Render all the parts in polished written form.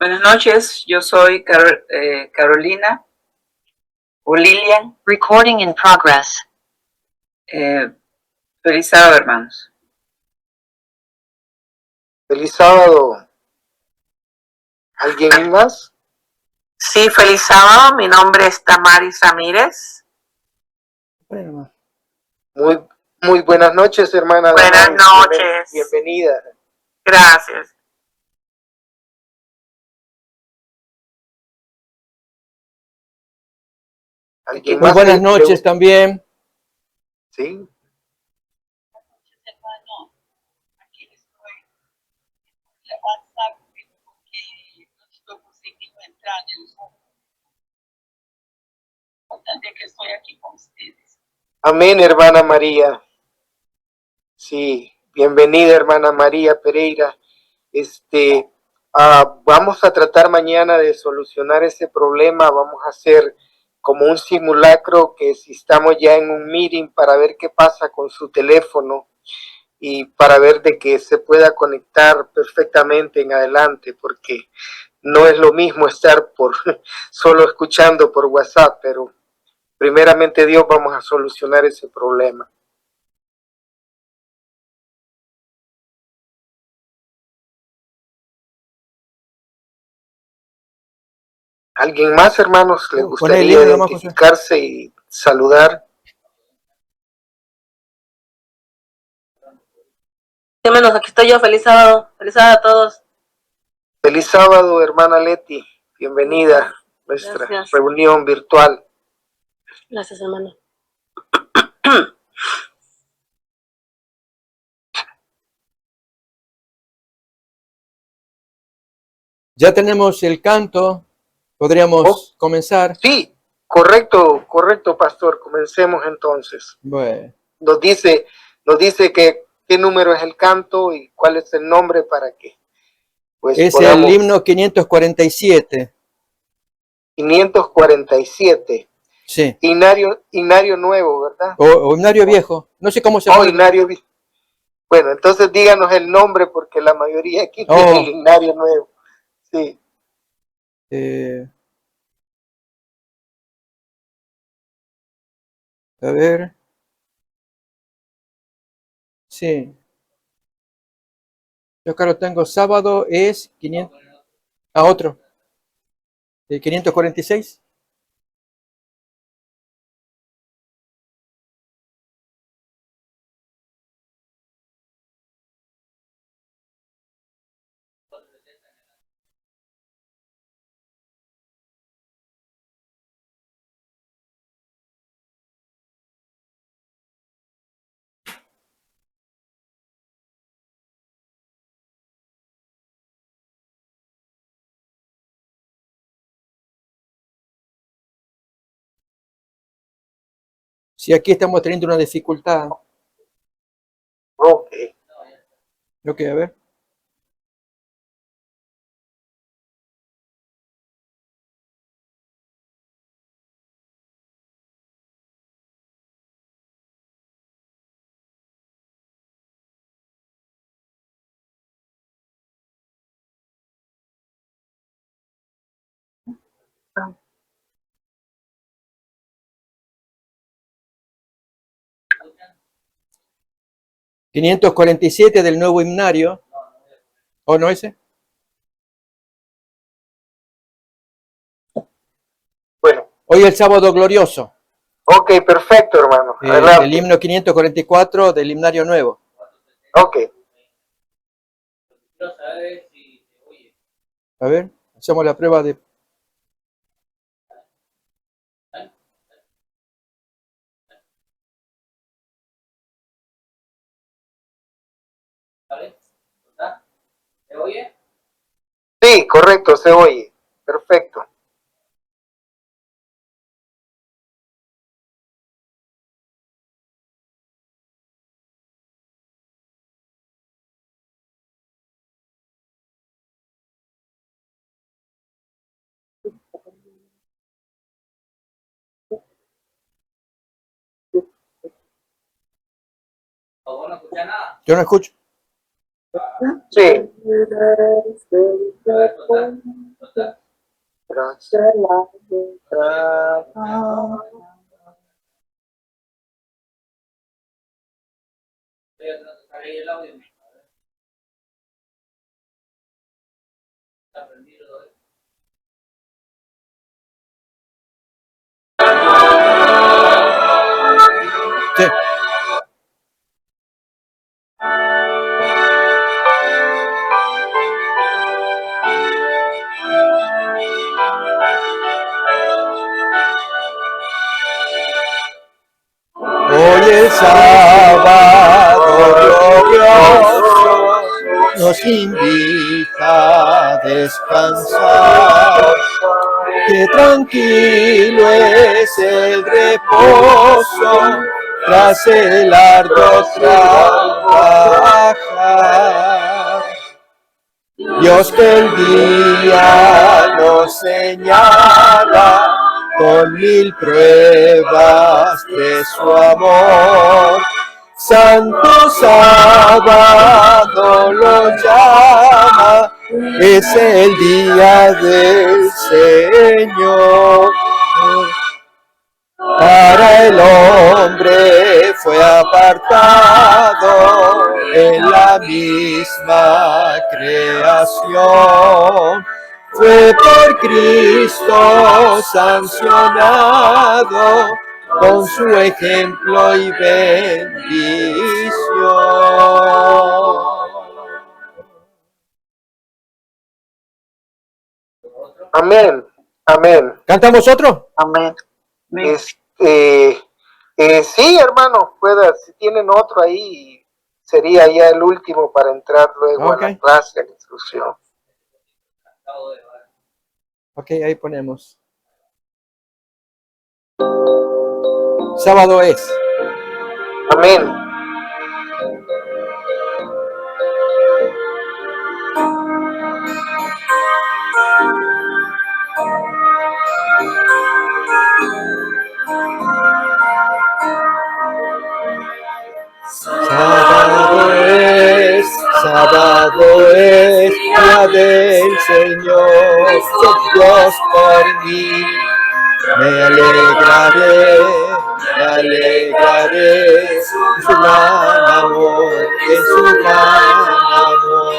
Buenas noches, yo soy Carolina o Lilian. Recording in progress. Feliz sábado, hermanos. Feliz sábado. ¿Alguien más? Sí, feliz sábado. Mi nombre es Tamaris Ramírez. Muy buenas noches, hermana. Buenas Damaris. noches. Bienvenida. Gracias. ¿Alguien Muy más buenas noches también. Sí. Que estoy aquí con ustedes. Amén, hermana María. Sí, bienvenida, hermana María Pereira. Vamos a tratar mañana de solucionar ese problema. Vamos a hacer como un simulacro, que si estamos ya en un meeting, para ver qué pasa con su teléfono y para ver de que se pueda conectar perfectamente en adelante, porque no es lo mismo estar solo escuchando por WhatsApp, pero primeramente Dios, vamos a solucionar ese problema. ¿Alguien más, hermanos, le gustaría identificarse y saludar? Hermanos, aquí estoy yo. Feliz sábado a todos. Feliz sábado, hermana Leti. Bienvenida a nuestra reunión virtual. Gracias, hermano. Ya tenemos el canto. ¿Podríamos comenzar? Sí, correcto, pastor. Comencemos entonces. Bueno. Nos dice qué número es el canto y cuál es el nombre para que pues es podamos... el himno 547. 547. Sí. Himnario nuevo, ¿verdad? O himnario viejo. No sé cómo se llama. Himnario viejo. Bueno, entonces díganos el nombre, porque la mayoría aquí tiene el himnario nuevo. Sí. A ver. Sí. Yo acá lo tengo. Sábado es 500. Otro. 546. Sí, aquí estamos teniendo una dificultad. Ok. Ok, a ver. ¿547 del nuevo himnario? ¿O no ese? Bueno. Hoy el sábado glorioso. Ok, perfecto, hermano. El himno 544 del himnario nuevo. Ok. A ver, hacemos la prueba de... ¿Se oye? Sí, correcto, se oye. Perfecto. ¿Vos no escuchás nada? Yo no escucho. Sí. Sí. Hoy el sábado glorioso nos invita a descansar. Que tranquilo es el reposo tras el arduo trabajar. Dios que el día nos señala con 1000 pruebas de su amor. Santo sábado lo llama, es el día del Señor. Para el hombre fue apartado en la misma creación. Fue por Cristo sancionado con su ejemplo y bendición. Amén. Amén. ¿Cantamos otro? Amén. Sí, hermano, si tienen otro ahí, sería ya el último para entrar luego a la clase, a la instrucción. Ok, ahí ponemos. Sábado es. Amén. Sábado es día del Señor, Dios por mí. Me alegraré en su gran amor, en su gran amor.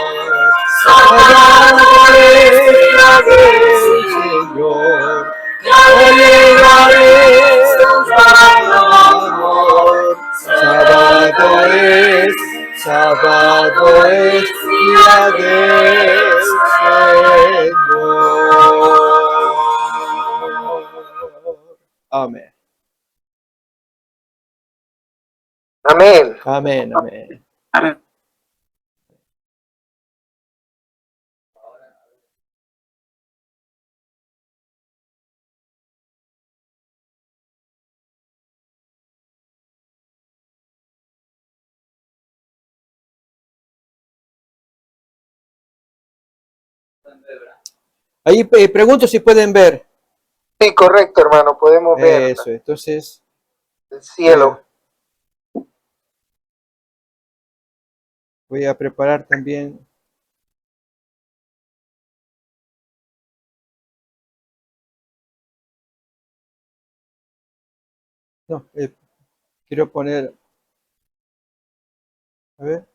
Sábado es día del Señor, me alegraré en su gran amor. Sábado es día del Señor. Amén. Amén. Amén, amén. Amén. Ahí pregunto si pueden ver. Sí, correcto, hermano, podemos ver Eso, entonces. el cielo. Voy a preparar también. No, quiero poner. A ver.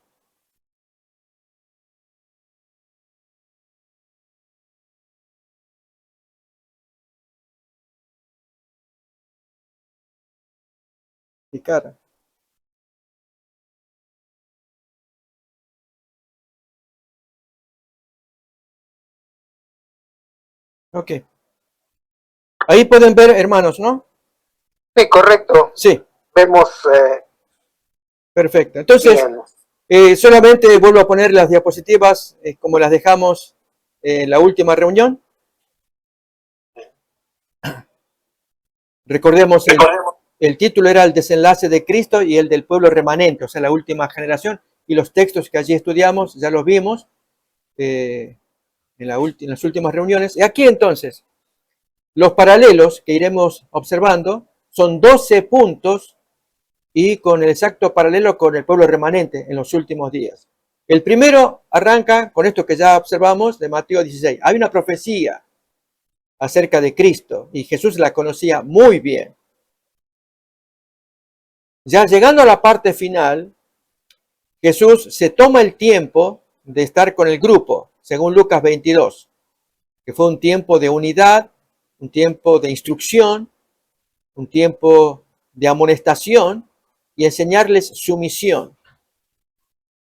Mi cara. Ok. Ahí pueden ver, hermanos, ¿no? Sí, correcto. Sí. Vemos Perfecto. Entonces, solamente vuelvo a poner las diapositivas como las dejamos en la última reunión. Recordemos, el título era el desenlace de Cristo y el del pueblo remanente, o sea, la última generación. Y los textos que allí estudiamos ya los vimos en las últimas reuniones. Y aquí entonces, los paralelos que iremos observando son 12 puntos y con el exacto paralelo con el pueblo remanente en los últimos días. El primero arranca con esto que ya observamos de Mateo 16. Hay una profecía acerca de Cristo y Jesús la conocía muy bien. Ya llegando a la parte final, Jesús se toma el tiempo de estar con el grupo, según Lucas 22, que fue un tiempo de unidad, un tiempo de instrucción, un tiempo de amonestación y enseñarles sumisión,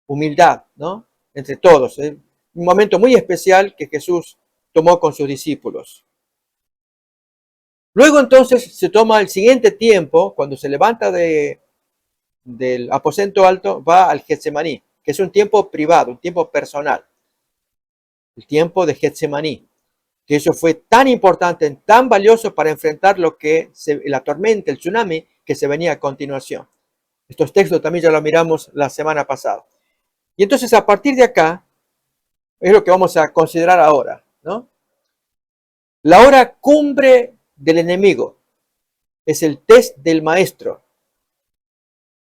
humildad, ¿no? Entre todos. Un momento muy especial que Jesús tomó con sus discípulos. Luego entonces se toma el siguiente tiempo, cuando se levanta del aposento alto, va al Getsemaní, que es un tiempo privado, un tiempo personal. El tiempo de Getsemaní, que eso fue tan importante, tan valioso para enfrentar la tormenta, el tsunami que se venía a continuación. Estos textos también ya los miramos la semana pasada. Y entonces a partir de acá, es lo que vamos a considerar ahora, ¿no? La hora cumbre del enemigo es el test del maestro.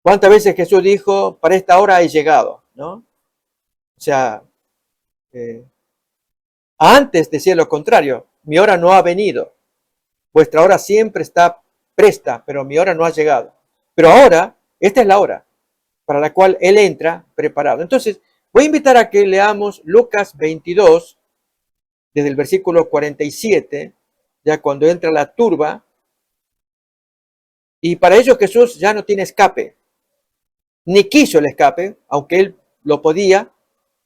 ¿Cuántas veces Jesús dijo, para esta hora he llegado, ¿no? O sea, antes decía lo contrario, mi hora no ha venido. Vuestra hora siempre está presta, pero mi hora no ha llegado. Pero ahora, esta es la hora para la cual Él entra preparado. Entonces, voy a invitar a que leamos Lucas 22, desde el versículo 47, ya cuando entra la turba. Y para ello Jesús ya no tiene escape, ni quiso el escape, aunque Él lo podía,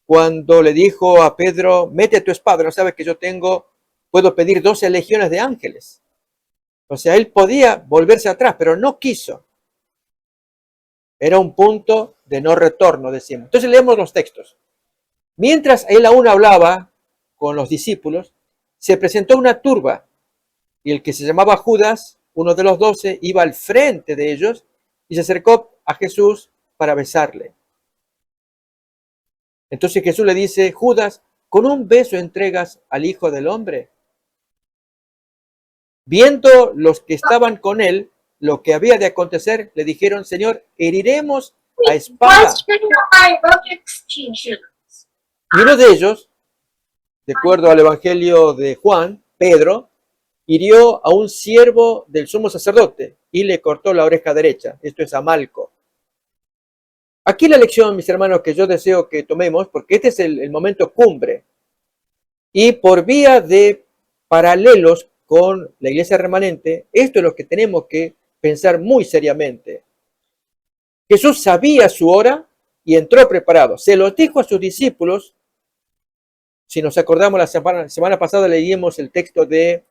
cuando le dijo a Pedro, mete tu espada, no sabes que yo puedo pedir 12 legiones de ángeles. O sea, Él podía volverse atrás, pero no quiso. Era un punto de no retorno, decimos. Entonces leemos los textos. Mientras Él aún hablaba con los discípulos, se presentó una turba, y el que se llamaba Judas, uno de los 12, iba al frente de ellos y se acercó a Jesús para besarle. Entonces Jesús le dice, Judas, ¿con un beso entregas al Hijo del Hombre? Viendo los que estaban con él lo que había de acontecer, le dijeron, Señor, heriremos a espada. Y uno de ellos, de acuerdo al Evangelio de Juan, Pedro, hirió a un siervo del sumo sacerdote y le cortó la oreja derecha. Esto es a Malco. Aquí la lección, mis hermanos, que yo deseo que tomemos, porque este es el momento cumbre. Y por vía de paralelos con la iglesia remanente, esto es lo que tenemos que pensar muy seriamente. Jesús sabía su hora y entró preparado. Se lo dijo a sus discípulos. Si nos acordamos, la semana pasada leímos el texto de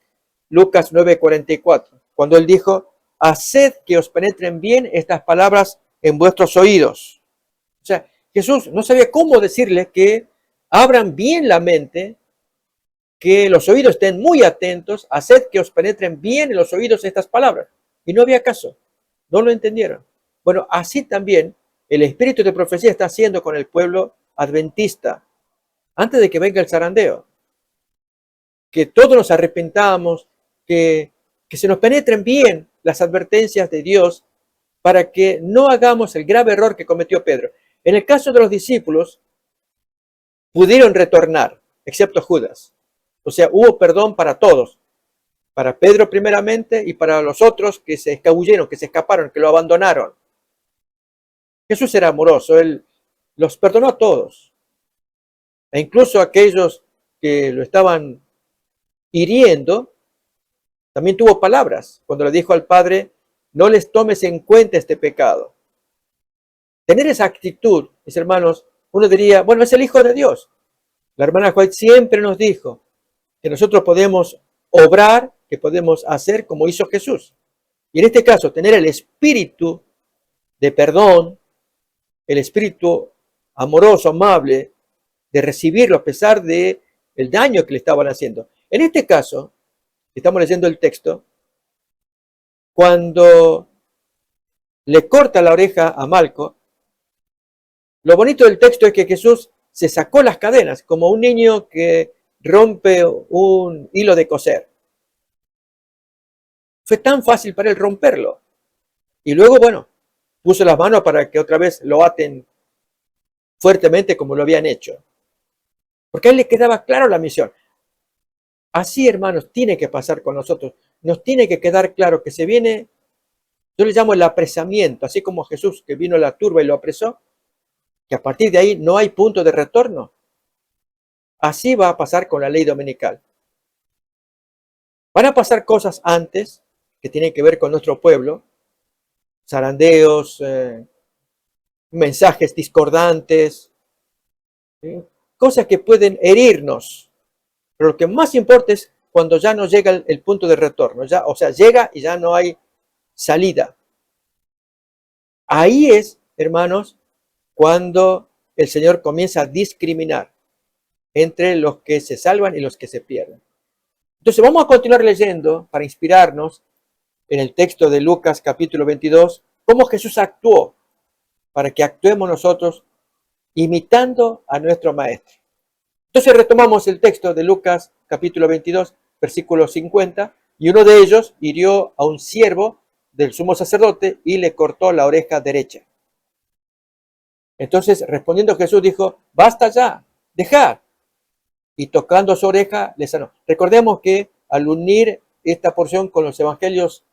Lucas 9:44, cuando él dijo, haced que os penetren bien estas palabras en vuestros oídos. O sea, Jesús no sabía cómo decirles que abran bien la mente, que los oídos estén muy atentos, haced que os penetren bien en los oídos estas palabras. Y no había caso, no lo entendieron. Bueno, así también el espíritu de profecía está haciendo con el pueblo adventista, antes de que venga el zarandeo. Que todos nos arrepentamos, que se nos penetren bien las advertencias de Dios para que no hagamos el grave error que cometió Pedro. En el caso de los discípulos, pudieron retornar, excepto Judas. O sea, hubo perdón para todos. Para Pedro primeramente y para los otros que se escabulleron, que se escaparon, que lo abandonaron. Jesús era amoroso, Él los perdonó a todos. E incluso a aquellos que lo estaban hiriendo, también tuvo palabras cuando le dijo al Padre, no les tomes en cuenta este pecado. Tener esa actitud, mis hermanos, uno diría, bueno, es el Hijo de Dios. La hermana White siempre nos dijo que nosotros podemos obrar, que podemos hacer como hizo Jesús. Y en este caso, tener el espíritu de perdón, el espíritu amoroso, amable, de recibirlo a pesar de el daño que le estaban haciendo. En este caso, estamos leyendo el texto, cuando le corta la oreja a Malco, lo bonito del texto es que Jesús se sacó las cadenas, como un niño que rompe un hilo de coser. Fue tan fácil para él romperlo. Y luego, bueno, puso las manos para que otra vez lo aten fuertemente como lo habían hecho. Porque a él le quedaba claro la misión. Así, hermanos, tiene que pasar con nosotros. Nos tiene que quedar claro que se viene, yo le llamo el apresamiento, así como Jesús que vino a la turba y lo apresó, que a partir de ahí no hay punto de retorno. Así va a pasar con la ley dominical. Van a pasar cosas antes que tienen que ver con nuestro pueblo, zarandeos, mensajes discordantes, ¿sí? Cosas que pueden herirnos. Pero lo que más importa es cuando ya no llega el punto de retorno, ya, o sea, llega y ya no hay salida. Ahí es, hermanos, cuando el Señor comienza a discriminar entre los que se salvan y los que se pierden. Entonces vamos a continuar leyendo para inspirarnos en el texto de Lucas capítulo 22, cómo Jesús actuó para que actuemos nosotros imitando a nuestro Maestro. Entonces retomamos el texto de Lucas capítulo 22, versículo 50, y uno de ellos hirió a un siervo del sumo sacerdote y le cortó la oreja derecha. Entonces respondiendo Jesús dijo, basta ya, dejad. Y tocando su oreja le sanó. Recordemos que al unir esta porción con los evangelios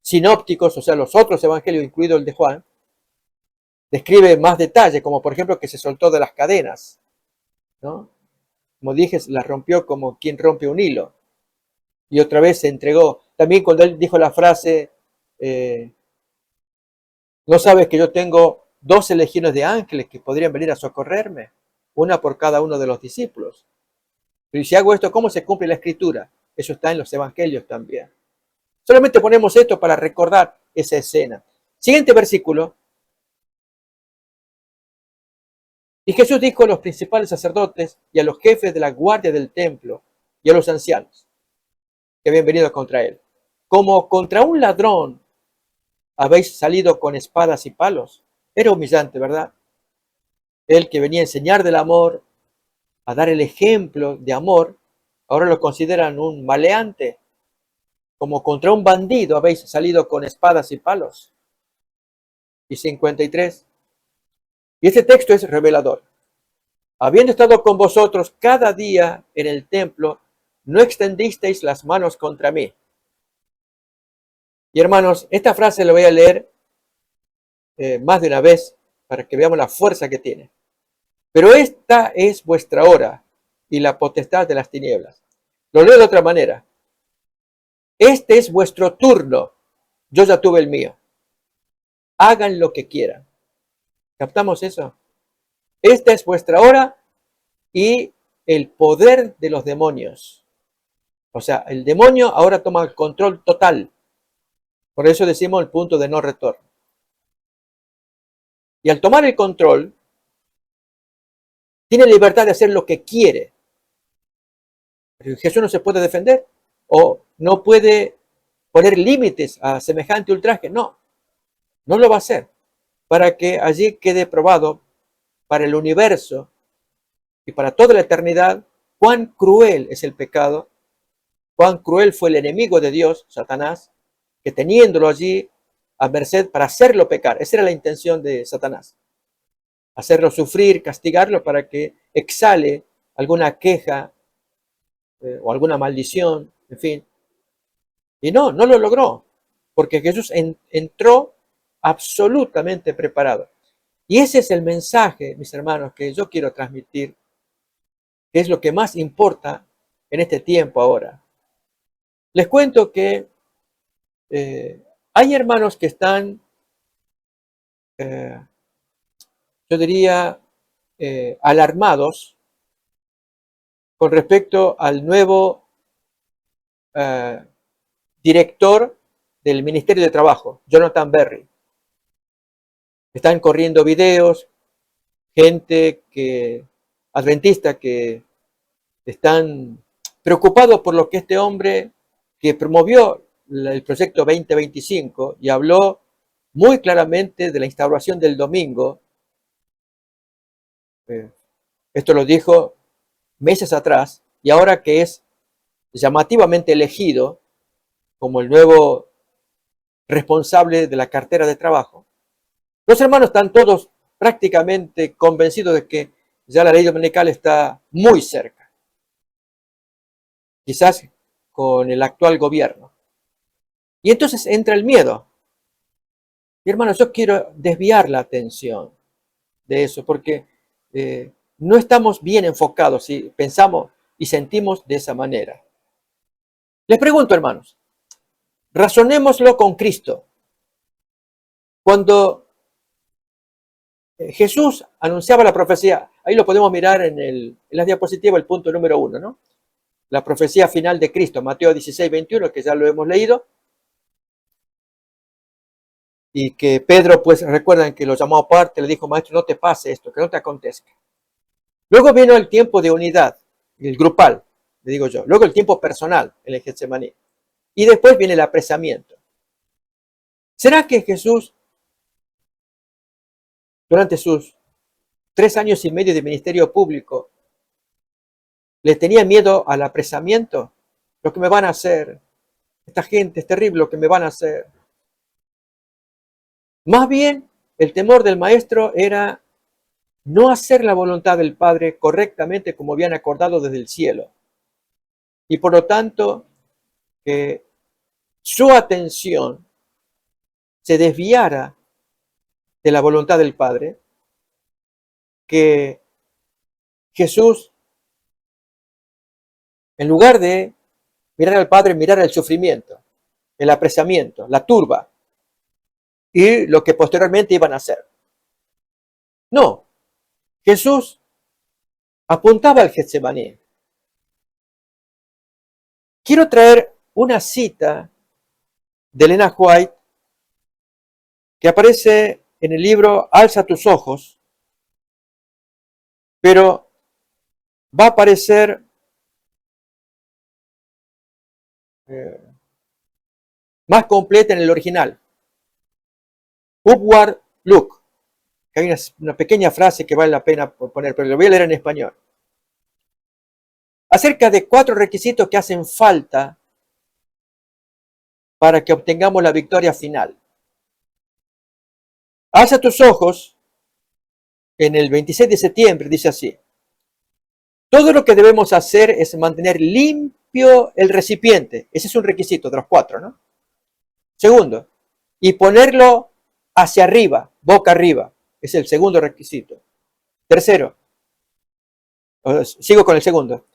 sinópticos, o sea, los otros evangelios, incluido el de Juan, describe más detalle, como por ejemplo que se soltó de las cadenas, ¿no? Como dije, las rompió como quien rompe un hilo. Y otra vez se entregó. También cuando él dijo la frase, ¿no sabes que yo tengo 12 legiones de ángeles que podrían venir a socorrerme? Una por cada uno de los discípulos. Pero si hago esto, ¿cómo se cumple la escritura? Eso está en los evangelios también. Solamente ponemos esto para recordar esa escena. Siguiente versículo. Y Jesús dijo a los principales sacerdotes y a los jefes de la guardia del templo y a los ancianos que habían venido contra él, como contra un ladrón habéis salido con espadas y palos. Era humillante, ¿verdad? Él que venía a enseñar del amor, a dar el ejemplo de amor, ahora lo consideran un maleante. Como contra un bandido habéis salido con espadas y palos. Y 53. Y este texto es revelador. Habiendo estado con vosotros cada día en el templo, no extendisteis las manos contra mí. Y hermanos, esta frase la voy a leer más de una vez para que veamos la fuerza que tiene. Pero esta es vuestra hora y la potestad de las tinieblas. Lo leo de otra manera. Este es vuestro turno. Yo ya tuve el mío. Hagan lo que quieran. ¿Captamos eso? Esta es vuestra hora y el poder de los demonios. O sea, el demonio ahora toma el control total. Por eso decimos el punto de no retorno. Y al tomar el control, tiene libertad de hacer lo que quiere. Pero Jesús no se puede defender o no puede poner límites a semejante ultraje. No, no lo va a hacer. Para que allí quede probado para el universo y para toda la eternidad cuán cruel es el pecado, cuán cruel fue el enemigo de Dios, Satanás, que teniéndolo allí a merced para hacerlo pecar. Esa era la intención de Satanás. Hacerlo sufrir, castigarlo para que exhale alguna queja o alguna maldición, en fin. Y no lo logró, porque Jesús entró absolutamente preparado. Y ese es el mensaje, mis hermanos, que yo quiero transmitir, que es lo que más importa en este tiempo ahora. Les cuento que hay hermanos que están, yo diría, alarmados con respecto al nuevo director del Ministerio de Trabajo, Jonathan Berry. Están corriendo videos, gente adventista que están preocupados por lo que este hombre que promovió el proyecto 2025 y habló muy claramente de la instauración del domingo. Esto lo dijo meses atrás y ahora que es llamativamente elegido como el nuevo responsable de la cartera de trabajo, los hermanos están todos prácticamente convencidos de que ya la ley dominical está muy cerca. quizás con el actual gobierno. Y entonces entra el miedo. Y hermanos, yo quiero desviar la atención de eso, porque no estamos bien enfocados si pensamos y sentimos de esa manera. Les pregunto, hermanos, razonémoslo con Cristo. Cuando Jesús anunciaba la profecía, ahí lo podemos mirar en la diapositiva, el punto número 1, ¿no? La profecía final de Cristo, Mateo 16, 21, que ya lo hemos leído. Y que Pedro, pues recuerdan que lo llamó aparte, le dijo, maestro, no te pase esto, que no te acontezca. Luego vino el tiempo de unidad, el grupal, le digo yo. Luego el tiempo personal, en el Getsemaní. Y después viene el apresamiento. ¿Será que Jesús, durante sus 3 años y medio de ministerio público, le tenía miedo al apresamiento? Lo que me van a hacer. Esta gente es terrible lo que me van a hacer. Más bien, el temor del maestro era no hacer la voluntad del Padre correctamente como habían acordado desde el cielo. Y por lo tanto, que su atención se desviara de la voluntad del Padre, que Jesús, en lugar de mirar al Padre, mirara el sufrimiento, el apresamiento, la turba, y lo que posteriormente iban a hacer. No, Jesús apuntaba al Getsemaní. Quiero traer una cita de Elena White que aparece en el libro Alza tus ojos, pero va a aparecer más completa en el original. Upward look. Que hay una pequeña frase que vale la pena poner, pero lo voy a leer en español. Acerca de 4 requisitos que hacen falta para que obtengamos la victoria final. Alza tus ojos, en el 26 de septiembre, dice así. Todo lo que debemos hacer es mantener limpio el recipiente. Ese es un requisito de los 4, ¿no? Segundo, y ponerlo hacia arriba, boca arriba. Es el segundo requisito. Tercero, sigo con el segundo.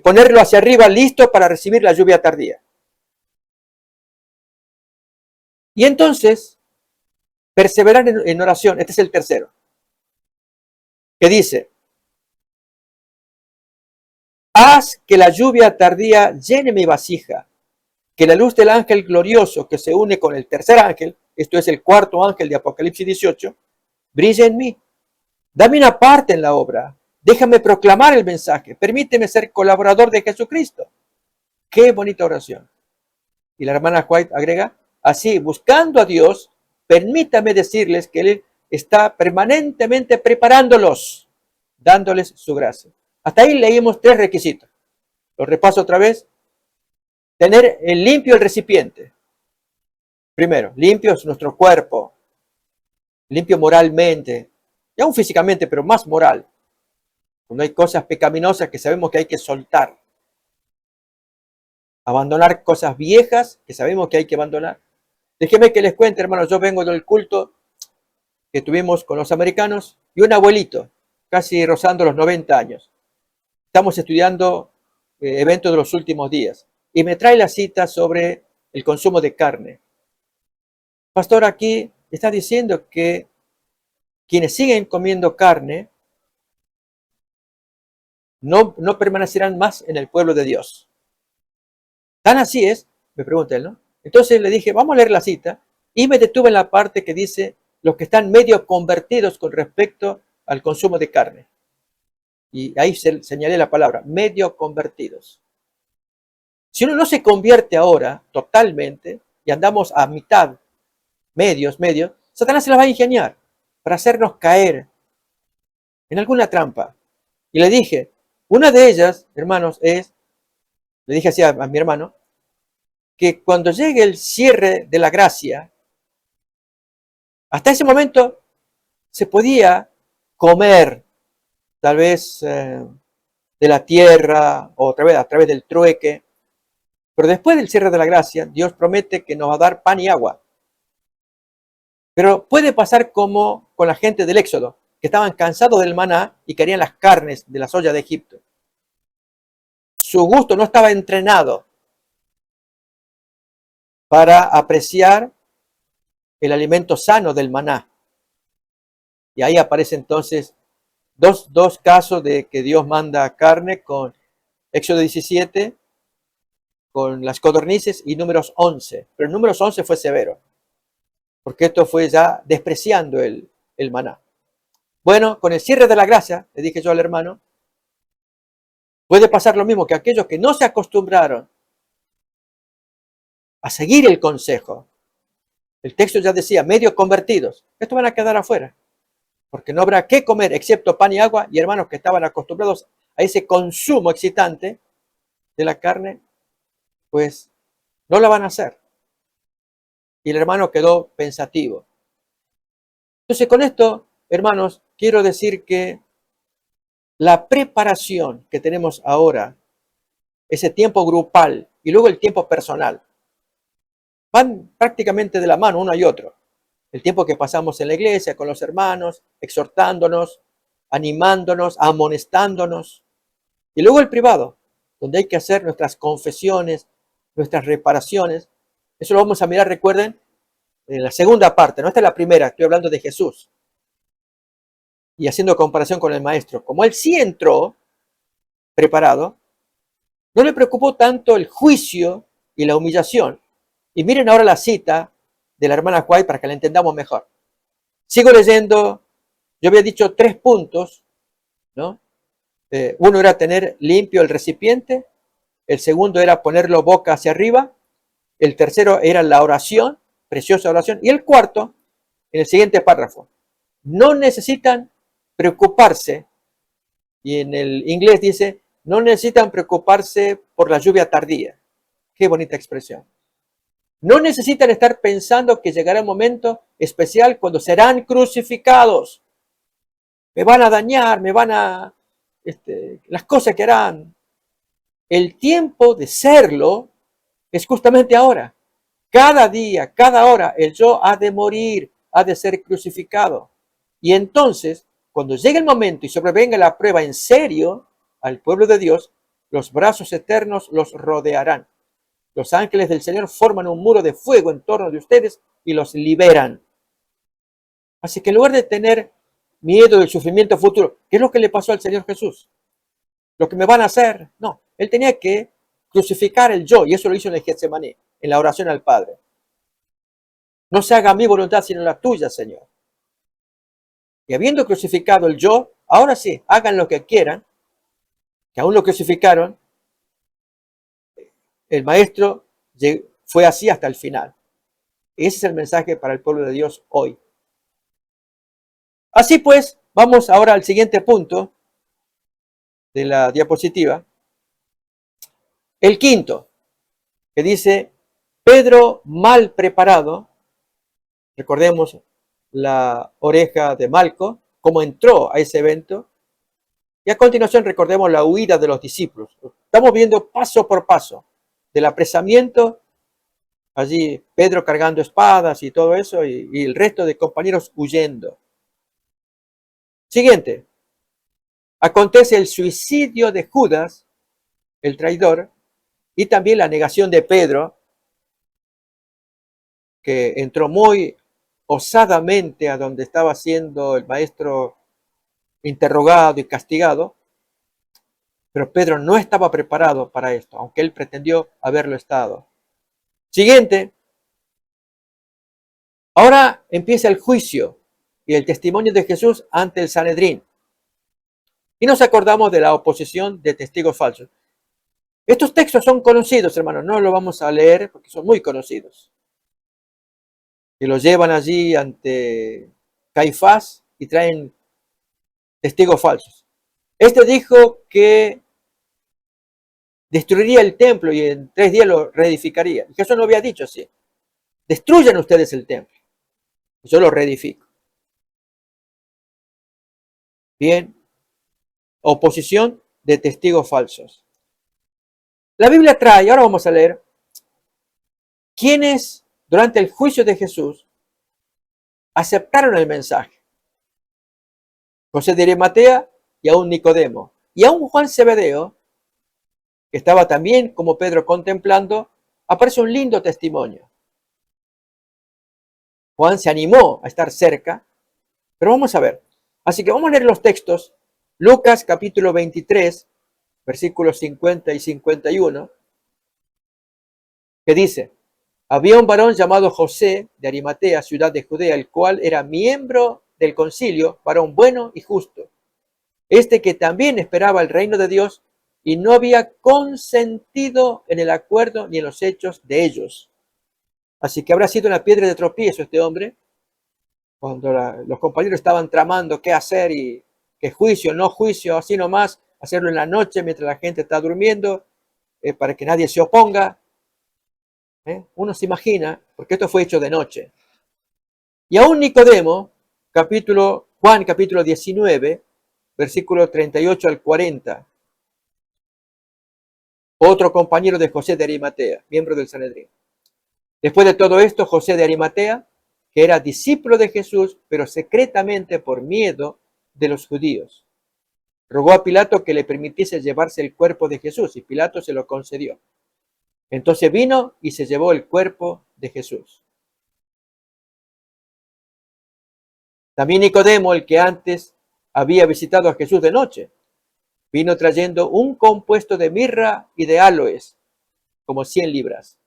Ponerlo hacia arriba listo para recibir la lluvia tardía. Y entonces, perseverar en oración. Este es el tercero. Que dice, haz que la lluvia tardía llene mi vasija, que la luz del ángel glorioso que se une con el tercer ángel, esto es el 4º ángel de Apocalipsis 18, brille en mí. Dame una parte en la obra. Déjame proclamar el mensaje. Permíteme ser colaborador de Jesucristo. Qué bonita oración. Y la hermana White agrega, así, buscando a Dios, permítame decirles que Él está permanentemente preparándolos, dándoles su gracia. Hasta ahí leímos 3 requisitos. Los repaso otra vez. Tener limpio el recipiente. Primero, limpio es nuestro cuerpo. Limpio moralmente. Y aún físicamente, pero más moral. Cuando hay cosas pecaminosas que sabemos que hay que soltar. Abandonar cosas viejas que sabemos que hay que abandonar. Déjenme que les cuente, hermanos, yo vengo del culto que tuvimos con los americanos y un abuelito, casi rozando los 90 años. Estamos estudiando eventos de los últimos días y me trae la cita sobre el consumo de carne. Pastor, aquí está diciendo que quienes siguen comiendo carne no permanecerán más en el pueblo de Dios. ¿Tan así es? Me pregunta él, ¿no? Entonces le dije, vamos a leer la cita, y me detuve en la parte que dice los que están medio convertidos con respecto al consumo de carne. Y ahí señalé la palabra, medio convertidos. Si uno no se convierte ahora totalmente y andamos a mitad, medios, Satanás se las va a ingeniar para hacernos caer en alguna trampa. Y le dije, una de ellas, hermanos, le dije así a mi hermano, que cuando llegue el cierre de la gracia, hasta ese momento se podía comer, tal vez de la tierra o a través del trueque, Pero después del cierre de la gracia, Dios promete que nos va a dar pan y agua. Pero puede pasar como con la gente del Éxodo, que estaban cansados del maná y querían las carnes de las ollas de Egipto. Su gusto no estaba entrenado para apreciar el alimento sano del maná. Y ahí aparece entonces dos casos de que Dios manda carne con Éxodo 17, con las codornices y Números 11. Pero el Números 11 fue severo, porque esto fue ya despreciando el maná. Bueno, con el cierre de la gracia, le dije yo al hermano, puede pasar lo mismo que aquellos que no se acostumbraron a seguir el consejo. El texto ya decía, medio convertidos. Estos van a quedar afuera, porque no habrá qué comer excepto pan y agua, y hermanos que estaban acostumbrados a ese consumo excitante de la carne, pues no la van a hacer. Y el hermano quedó pensativo. Entonces, con esto, hermanos, quiero decir que la preparación que tenemos ahora, ese tiempo grupal y luego el tiempo personal, van prácticamente de la mano uno y otro. El tiempo que pasamos en la iglesia con los hermanos, exhortándonos, animándonos, amonestándonos. Y luego el privado, donde hay que hacer nuestras confesiones, nuestras reparaciones. Eso lo vamos a mirar, recuerden, en la segunda parte. No esta es la primera, estoy hablando de Jesús. Y haciendo comparación con el maestro. Como él sí entró preparado, no le preocupó tanto el juicio y la humillación. Y miren ahora la cita de la hermana White para que la entendamos mejor. Sigo leyendo, yo había dicho 3 puntos, ¿no? Uno era tener limpio el recipiente, el segundo era ponerlo boca hacia arriba, el tercero era la oración, preciosa oración, y el cuarto, en el siguiente párrafo, no necesitan preocuparse, y en el inglés dice, no necesitan preocuparse por la lluvia tardía. Qué bonita expresión. No necesitan estar pensando que llegará un momento especial cuando serán crucificados. Me van a dañar, me van a... las cosas que harán. El tiempo de serlo es justamente ahora. Cada día, cada hora, el yo ha de morir, ha de ser crucificado. Y entonces, cuando llegue el momento y sobrevenga la prueba en serio al pueblo de Dios, los brazos eternos los rodearán. Los ángeles del Señor forman un muro de fuego en torno de ustedes y los liberan. Así que en lugar de tener miedo del sufrimiento futuro, ¿qué es lo que le pasó al Señor Jesús? Lo que me van a hacer, no. Él tenía que crucificar el yo, y eso lo hizo en el Getsemaní, en la oración al Padre. No se haga mi voluntad, sino la tuya, Señor. Y habiendo crucificado el yo, ahora sí, hagan lo que quieran, que aún lo crucificaron, el maestro fue así hasta el final. Ese es el mensaje para el pueblo de Dios hoy. Así pues, vamos ahora al siguiente punto de la diapositiva. El quinto, que dice, Pedro mal preparado, recordemos la oreja de Malco, cómo entró a ese evento, y a continuación recordemos la huida de los discípulos. Estamos viendo paso por paso, del apresamiento, allí Pedro cargando espadas y todo eso, y el resto de compañeros huyendo. Siguiente, acontece el suicidio de Judas, el traidor, y también la negación de Pedro, que entró muy osadamente a donde estaba siendo el maestro interrogado y castigado, pero Pedro no estaba preparado para esto, aunque él pretendió haberlo estado. Siguiente, ahora empieza el juicio y el testimonio de Jesús ante el Sanedrín. Y nos acordamos de la oposición de testigos falsos. Estos textos son conocidos, hermanos, no los vamos a leer porque son muy conocidos. Que los llevan allí ante Caifás y traen testigos falsos. Este dijo que destruiría el templo y en 3 días lo reedificaría. Y Jesús no había dicho así. Destruyan ustedes el templo. Yo lo reedifico. Bien. Oposición de testigos falsos. La Biblia trae, ahora vamos a leer, quienes durante el juicio de Jesús aceptaron el mensaje. José de Arimatea y aún Nicodemo. Y aún Juan Zebedeo, que estaba también como Pedro contemplando, aparece un lindo testimonio. Juan se animó a estar cerca, pero vamos a ver. Así que vamos a leer los textos. Lucas capítulo 23, versículos 50 y 51, que dice: había un varón llamado José de Arimatea, ciudad de Judea, el cual era miembro del concilio, varón bueno y justo. Este que también esperaba el reino de Dios y no había consentido en el acuerdo ni en los hechos de ellos. Así que habrá sido una piedra de tropiezo este hombre, cuando los compañeros estaban tramando qué hacer y qué juicio, no juicio, así nomás, hacerlo en la noche mientras la gente está durmiendo, para que nadie se oponga. Uno se imagina, porque esto fue hecho de noche. Y aún Nicodemo, Juan capítulo 19, versículo 38 al 40, otro compañero de José de Arimatea, miembro del Sanedrín. Después de todo esto, José de Arimatea, que era discípulo de Jesús, pero secretamente por miedo de los judíos, rogó a Pilato que le permitiese llevarse el cuerpo de Jesús, y Pilato se lo concedió. Entonces vino y se llevó el cuerpo de Jesús. También Nicodemo, el que antes había visitado a Jesús de noche, vino trayendo un compuesto de mirra y de áloes, como 100 libras.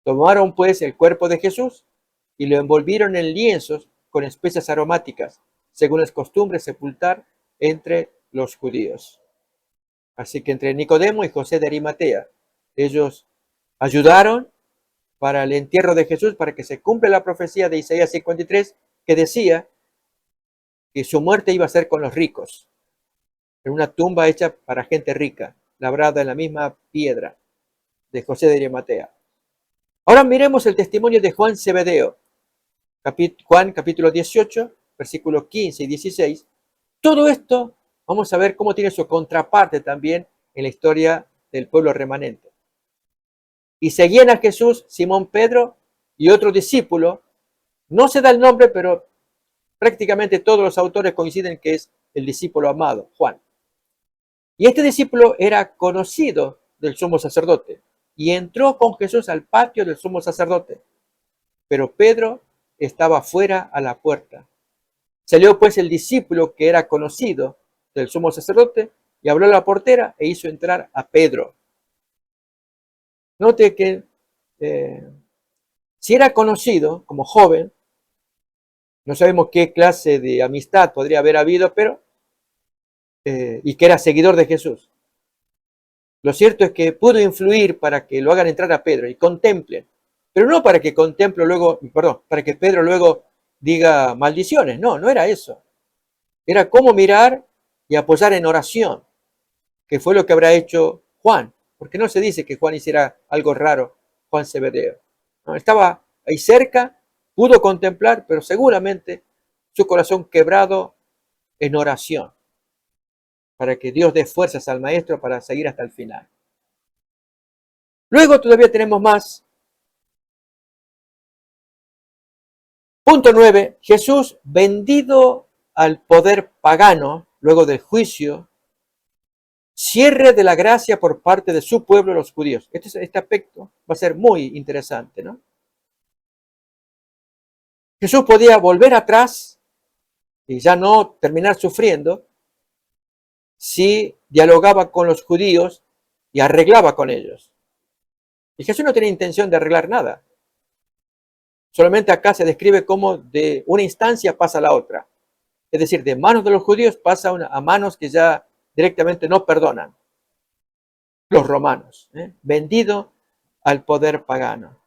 Tomaron pues el cuerpo de Jesús y lo envolvieron en lienzos con especias aromáticas, según es costumbre sepultar entre los judíos. Así que entre Nicodemo y José de Arimatea, ellos ayudaron para el entierro de Jesús, para que se cumpla la profecía de Isaías 53, que decía que su muerte iba a ser con los ricos, en una tumba hecha para gente rica, labrada en la misma piedra de José de Arimatea. Ahora miremos el testimonio de Juan Zebedeo. Juan capítulo 18, versículos 15 y 16. Todo esto vamos a ver cómo tiene su contraparte también en la historia del pueblo remanente. Y seguían a Jesús Simón Pedro y otro discípulo. No se da el nombre, pero prácticamente todos los autores coinciden que es el discípulo amado, Juan. Y este discípulo era conocido del sumo sacerdote y entró con Jesús al patio del sumo sacerdote. Pero Pedro estaba fuera a la puerta. Salió pues el discípulo que era conocido del sumo sacerdote y abrió la portera e hizo entrar a Pedro. Note que si era conocido como joven, no sabemos qué clase de amistad podría haber habido, pero y que era seguidor de Jesús. Lo cierto es que pudo influir para que lo hagan entrar a Pedro y contemplen, pero no para que para que Pedro luego diga maldiciones. No, no era eso. Era cómo mirar y apoyar en oración, que fue lo que habrá hecho Juan, porque no se dice que Juan hiciera algo raro, Juan Zebedeo. No, estaba ahí cerca, pudo contemplar, pero seguramente su corazón quebrado en oración, para que Dios dé fuerzas al maestro para seguir hasta el final. Luego todavía tenemos más. Punto 9. Jesús vendido al poder pagano, luego del juicio, cierre de la gracia por parte de su pueblo, los judíos. Este aspecto va a ser muy interesante, ¿no? Jesús podía volver atrás y ya no terminar sufriendo si dialogaba con los judíos y arreglaba con ellos. Y Jesús no tenía intención de arreglar nada. Solamente acá se describe cómo de una instancia pasa a la otra. Es decir, de manos de los judíos pasa a manos que ya directamente no perdonan. Los romanos, vendido al poder pagano.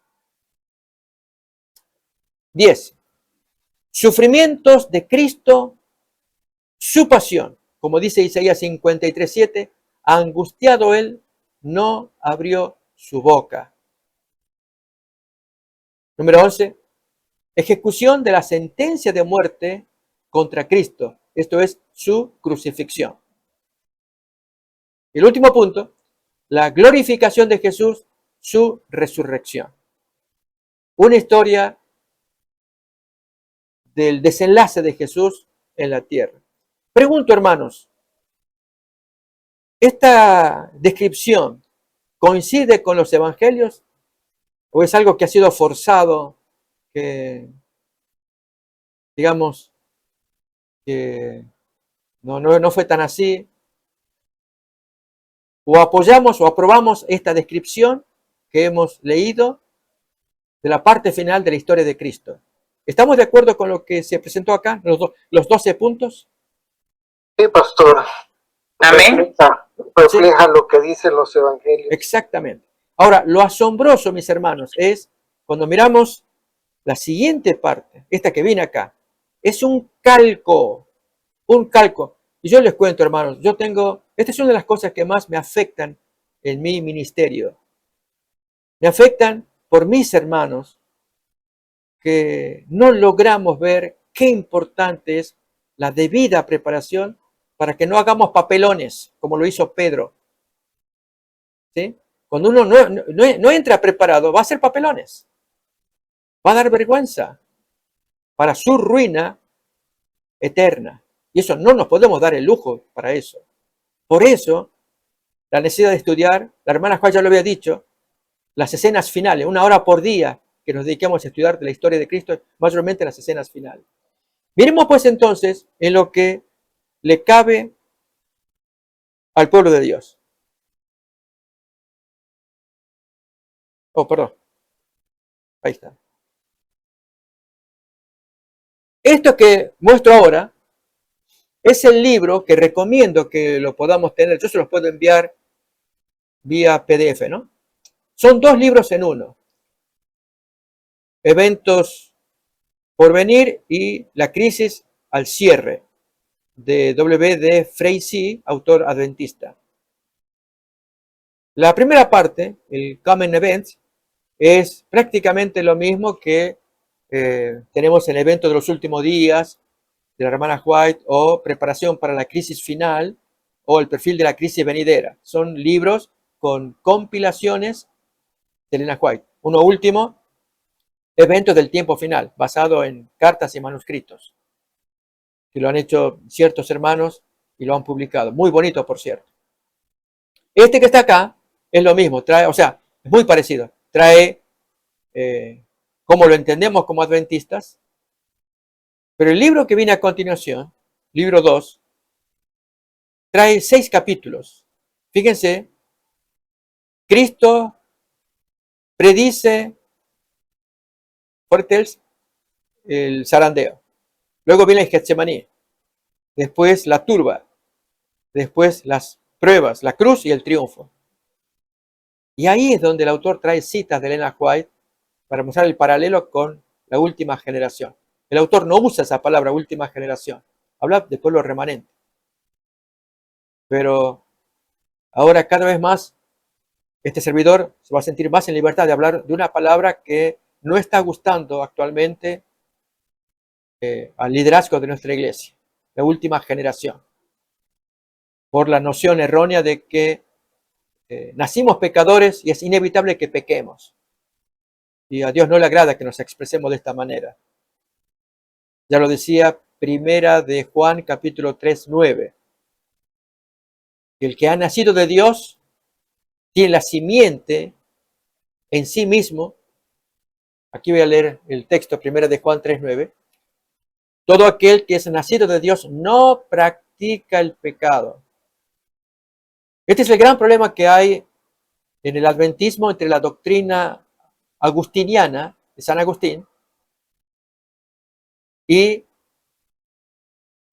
10. Sufrimientos de Cristo, su pasión. Como dice Isaías 53:7, angustiado él, no abrió su boca. Número 11. Ejecución de la sentencia de muerte contra Cristo. Esto es su crucifixión. Y el último punto, la glorificación de Jesús, su resurrección. una historia del desenlace de Jesús en la tierra. Pregunto, hermanos, ¿esta descripción coincide con los evangelios o es algo que ha sido forzado, que digamos que no fue tan así? ¿O apoyamos o aprobamos esta descripción que hemos leído de la parte final de la historia de Cristo? ¿Estamos de acuerdo con lo que se presentó acá, los 12 puntos? Sí, pastor. Amén. Refleja lo que dicen los evangelios. Exactamente. Ahora, lo asombroso, mis hermanos, es cuando miramos la siguiente parte, esta que viene acá, es un calco. Y yo les cuento, hermanos, esta es una de las cosas que más me afectan en mi ministerio. Me afectan por mis hermanos que no logramos ver qué importante es la debida preparación para que no hagamos papelones, como lo hizo Pedro. ¿Sí? Cuando uno no entra preparado, va a hacer papelones. Va a dar vergüenza para su ruina eterna. Y eso no nos podemos dar el lujo para eso. Por eso, la necesidad de estudiar, la hermana Juan ya lo había dicho, las escenas finales, 1 hora por día que nos dediquemos a estudiar de la historia de Cristo, mayormente las escenas finales. Miremos pues entonces en lo que le cabe al pueblo de Dios. Oh, perdón. Ahí está. Esto que muestro ahora es el libro que recomiendo que lo podamos tener. Yo se los puedo enviar vía PDF, ¿no? Son 2 libros en uno. Eventos por venir y la crisis al cierre, de W.D. Freycy, autor adventista. La primera parte, el Common Events, es prácticamente lo mismo que tenemos en el evento de los últimos días de la hermana White, o preparación para la crisis final, o el perfil de la crisis venidera. Son libros con compilaciones de Elena White. Uno último, eventos del tiempo final, basado en cartas y manuscritos, que lo han hecho ciertos hermanos y lo han publicado. Muy bonito, por cierto. Este que está acá es lo mismo, es muy parecido. Trae cómo lo entendemos como adventistas, pero el libro que viene a continuación, libro 2, trae 6 capítulos. Fíjense, Cristo predice, foretells, el zarandeo. Luego viene el Getsemaní, después la turba, después las pruebas, la cruz y el triunfo. Y ahí es donde el autor trae citas de Elena White para mostrar el paralelo con la última generación. El autor no usa esa palabra última generación, habla de pueblo remanente. Pero ahora cada vez más este servidor se va a sentir más en libertad de hablar de una palabra que no está gustando actualmente al liderazgo de nuestra iglesia, la última generación, por la noción errónea de que nacimos pecadores y es inevitable que pequemos. Y a Dios no le agrada que nos expresemos de esta manera. Ya lo decía Primera de Juan, capítulo 3, 9. El que ha nacido de Dios tiene la simiente en sí mismo. Aquí voy a leer el texto, Primera de Juan 3, 9. Todo aquel que es nacido de Dios no practica el pecado. Este es el gran problema que hay en el adventismo entre la doctrina agustiniana de San Agustín y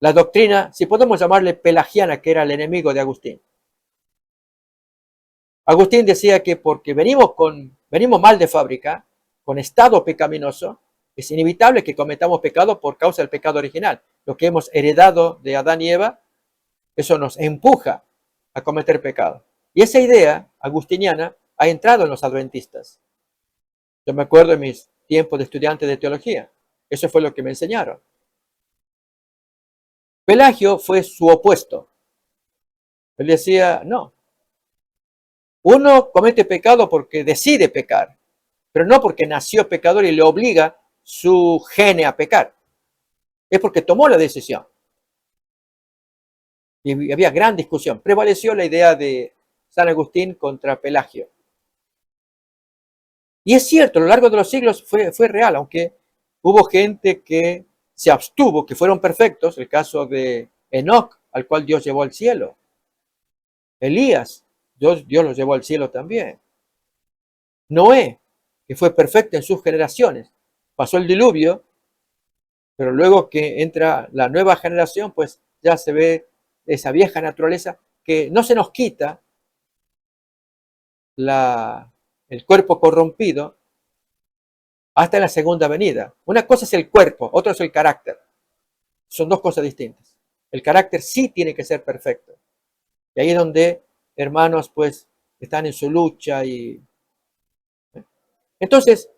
la doctrina, si podemos llamarle pelagiana, que era el enemigo de Agustín. Agustín decía que porque venimos mal de fábrica, con estado pecaminoso, es inevitable que cometamos pecado por causa del pecado original. Lo que hemos heredado de Adán y Eva, eso nos empuja a cometer pecado. Y esa idea agustiniana ha entrado en los adventistas. Yo me acuerdo en mis tiempos de estudiante de teología. Eso fue lo que me enseñaron. Pelagio fue su opuesto. Él decía, no. Uno comete pecado porque decide pecar. pero no porque nació pecador y le obliga su gene a pecar. Es porque tomó la decisión. Y había gran discusión. Prevaleció la idea de San Agustín contra Pelagio. Y es cierto, a lo largo de los siglos fue real, aunque hubo gente que se abstuvo, que fueron perfectos, el caso de Enoc, al cual Dios llevó al cielo. Elías, Dios lo llevó al cielo también. Noé, que fue perfecto en sus generaciones, pasó el diluvio, pero luego que entra la nueva generación, pues ya se ve esa vieja naturaleza que no se nos quita el cuerpo corrompido hasta la segunda venida. Una cosa es el cuerpo, otra es el carácter. Son dos cosas distintas. El carácter sí tiene que ser perfecto. Y ahí es donde, hermanos, pues están en su lucha. Entonces,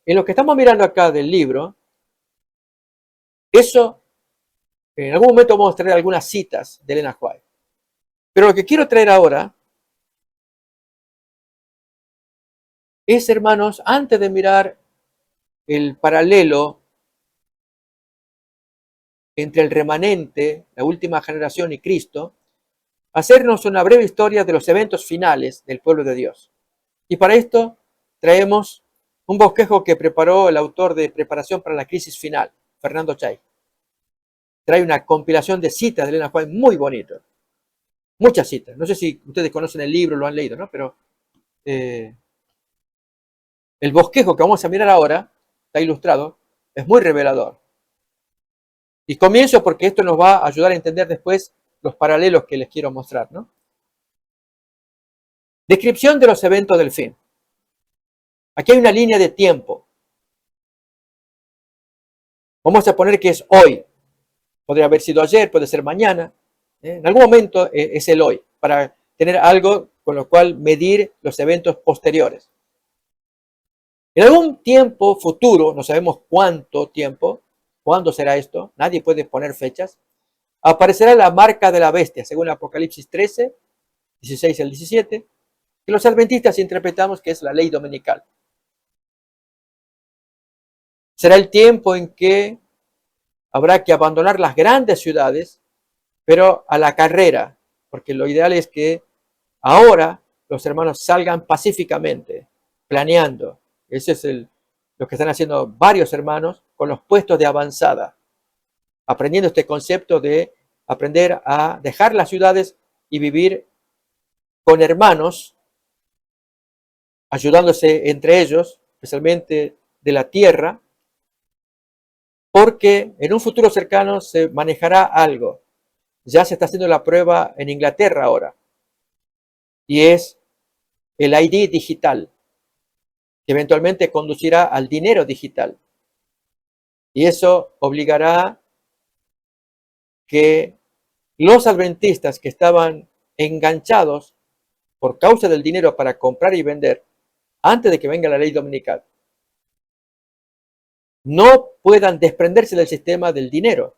en lo que estamos mirando acá del libro, eso, en algún momento vamos a traer algunas citas de Elena White. Pero lo que quiero traer ahora es, hermanos, antes de mirar el paralelo entre el remanente, la última generación y Cristo, hacernos una breve historia de los eventos finales del pueblo de Dios. Y para esto traemos un bosquejo que preparó el autor de Preparación para la Crisis Final, Fernando Chay. Trae una compilación de citas de Elena White muy bonito. Muchas citas. No sé si ustedes conocen el libro, lo han leído, ¿no? Pero el bosquejo que vamos a mirar ahora, está ilustrado, es muy revelador. Y comienzo porque esto nos va a ayudar a entender después los paralelos que les quiero mostrar, ¿no? Descripción de los eventos del fin. Aquí hay una línea de tiempo. Vamos a poner que es hoy. Podría haber sido ayer, puede ser mañana. En algún momento es el hoy, para tener algo con lo cual medir los eventos posteriores. En algún tiempo futuro, no sabemos cuánto tiempo, cuándo será esto, nadie puede poner fechas, aparecerá la marca de la bestia, según Apocalipsis 13, 16 al 17, que los adventistas interpretamos que es la ley dominical. Será el tiempo en que habrá que abandonar las grandes ciudades, pero a la carrera, porque lo ideal es que ahora los hermanos salgan pacíficamente, planeando. Ese es lo que están haciendo varios hermanos con los puestos de avanzada, aprendiendo este concepto de aprender a dejar las ciudades y vivir con hermanos, ayudándose entre ellos, especialmente de la tierra, porque en un futuro cercano se manejará algo. Ya se está haciendo la prueba en Inglaterra ahora, y es el ID digital, que eventualmente conducirá al dinero digital. Y eso obligará que los adventistas que estaban enganchados por causa del dinero para comprar y vender, antes de que venga la ley dominical, no puedan desprenderse del sistema del dinero.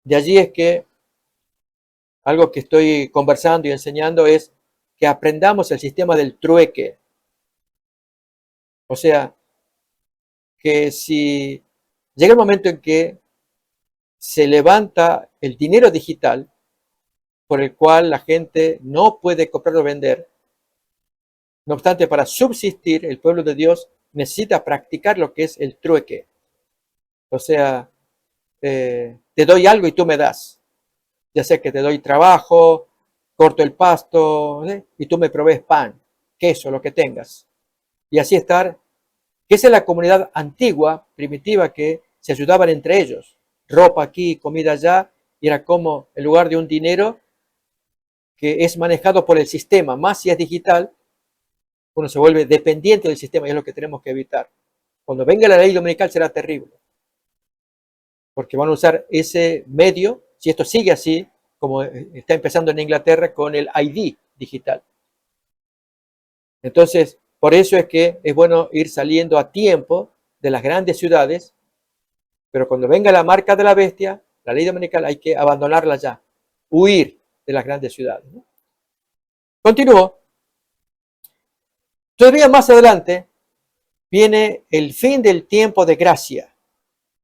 De allí es que algo que estoy conversando y enseñando es que aprendamos el sistema del trueque. O sea, que si llega el momento en que se levanta el dinero digital, por el cual la gente no puede comprar o vender, no obstante, para subsistir, el pueblo de Dios necesita practicar lo que es el trueque. O sea, te doy algo y tú me das. Ya sea que te doy trabajo, corto el pasto, y tú me provees pan, queso, lo que tengas. Y así estar, que esa es la comunidad antigua, primitiva, que se ayudaban entre ellos. Ropa aquí, comida allá, y era como, en lugar de un dinero que es manejado por el sistema, más si es digital, uno se vuelve dependiente del sistema y es lo que tenemos que evitar. Cuando venga la ley dominical será terrible, porque van a usar ese medio, si esto sigue así, como está empezando en Inglaterra con el ID digital. Entonces, por eso es que es bueno ir saliendo a tiempo de las grandes ciudades, pero cuando venga la marca de la bestia, la ley dominical, hay que abandonarla ya, huir de las grandes ciudades, ¿no? Continúo. Todavía más adelante, viene el fin del tiempo de gracia.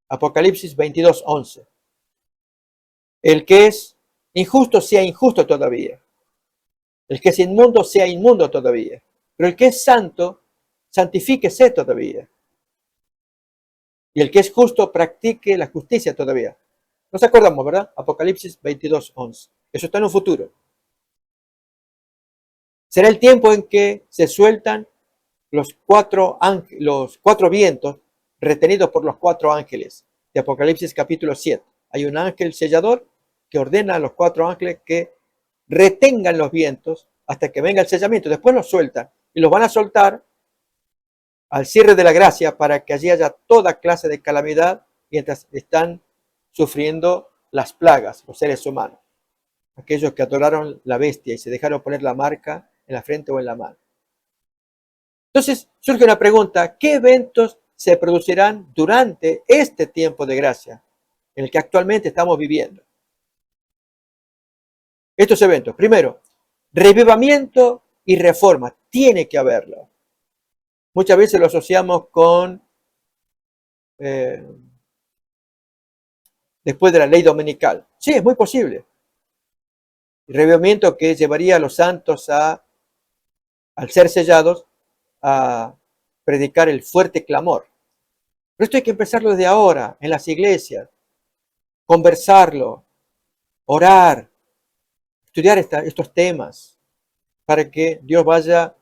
Apocalipsis 22:11. El que es injusto sea injusto todavía. El que es inmundo sea inmundo todavía. Pero el que es santo, santifíquese todavía. Y el que es justo, practique la justicia todavía. Nos acordamos, ¿verdad? Apocalipsis 22:11. Eso está en un futuro. Será el tiempo en que se sueltan los cuatro vientos retenidos por los 4 ángeles de Apocalipsis capítulo 7. Hay un ángel sellador que ordena a los 4 ángeles que retengan los vientos hasta que venga el sellamiento. Después los sueltan y los van a soltar al cierre de la gracia para que allí haya toda clase de calamidad mientras están sufriendo las plagas, los seres humanos. Aquellos que adoraron la bestia y se dejaron poner la marca en la frente o en la mano. Entonces surge una pregunta: ¿qué eventos se producirán durante este tiempo de gracia en el que actualmente estamos viviendo? Estos eventos, primero, revivamiento y reforma, tiene que haberlo. Muchas veces lo asociamos con después de la ley dominical. Sí, es muy posible. El revivamiento que llevaría a los santos al ser sellados, a predicar el fuerte clamor. Pero esto hay que empezarlo desde ahora, en las iglesias, conversarlo, orar, estudiar estos temas, para que Dios vaya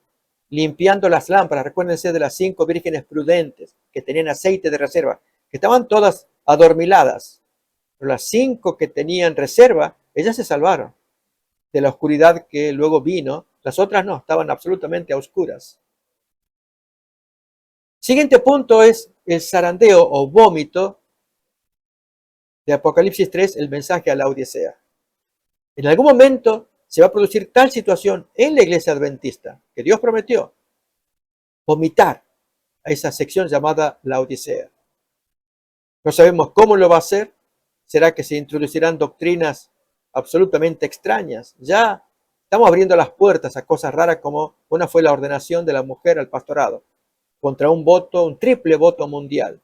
limpiando las lámparas. Recuérdense de las 5 vírgenes prudentes que tenían aceite de reserva, que estaban todas adormiladas, pero las 5 que tenían reserva, ellas se salvaron de la oscuridad que luego vino. Las otras no, estaban absolutamente a oscuras. Siguiente punto es el zarandeo o vómito de Apocalipsis 3, el mensaje a la Odisea. En algún momento se va a producir tal situación en la iglesia adventista que Dios prometió vomitar a esa sección llamada la Odisea. No sabemos cómo lo va a hacer. ¿Será que se introducirán doctrinas absolutamente extrañas? Ya estamos abriendo las puertas a cosas raras, como una fue la ordenación de la mujer al pastorado contra un triple voto mundial.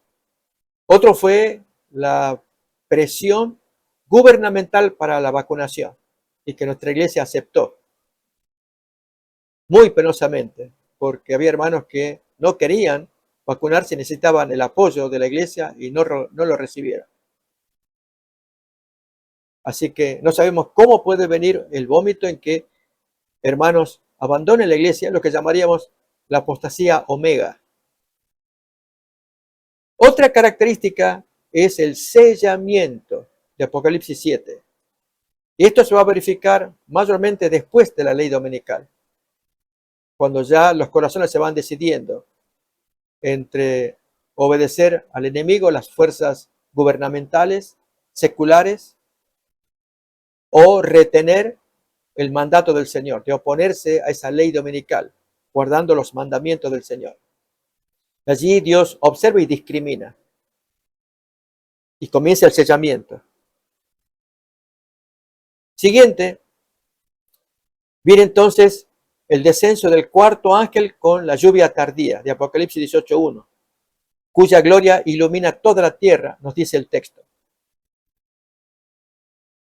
Otro fue la presión gubernamental para la vacunación y que nuestra iglesia aceptó muy penosamente, porque había hermanos que no querían vacunarse, necesitaban el apoyo de la iglesia y no lo recibieron. Así que no sabemos cómo puede venir el vómito en que hermanos abandonen la iglesia, lo que llamaríamos la apostasía omega. Otra característica es el sellamiento de Apocalipsis 7. Y esto se va a verificar mayormente después de la ley dominical, cuando ya los corazones se van decidiendo entre obedecer al enemigo, las fuerzas gubernamentales, seculares, o retener el mandato del Señor, de oponerse a esa ley dominical, guardando los mandamientos del Señor. Allí Dios observa y discrimina. Y comienza el sellamiento. Siguiente, viene entonces el descenso del 4º ángel con la lluvia tardía de Apocalipsis 18:1, cuya gloria ilumina toda la tierra, nos dice el texto.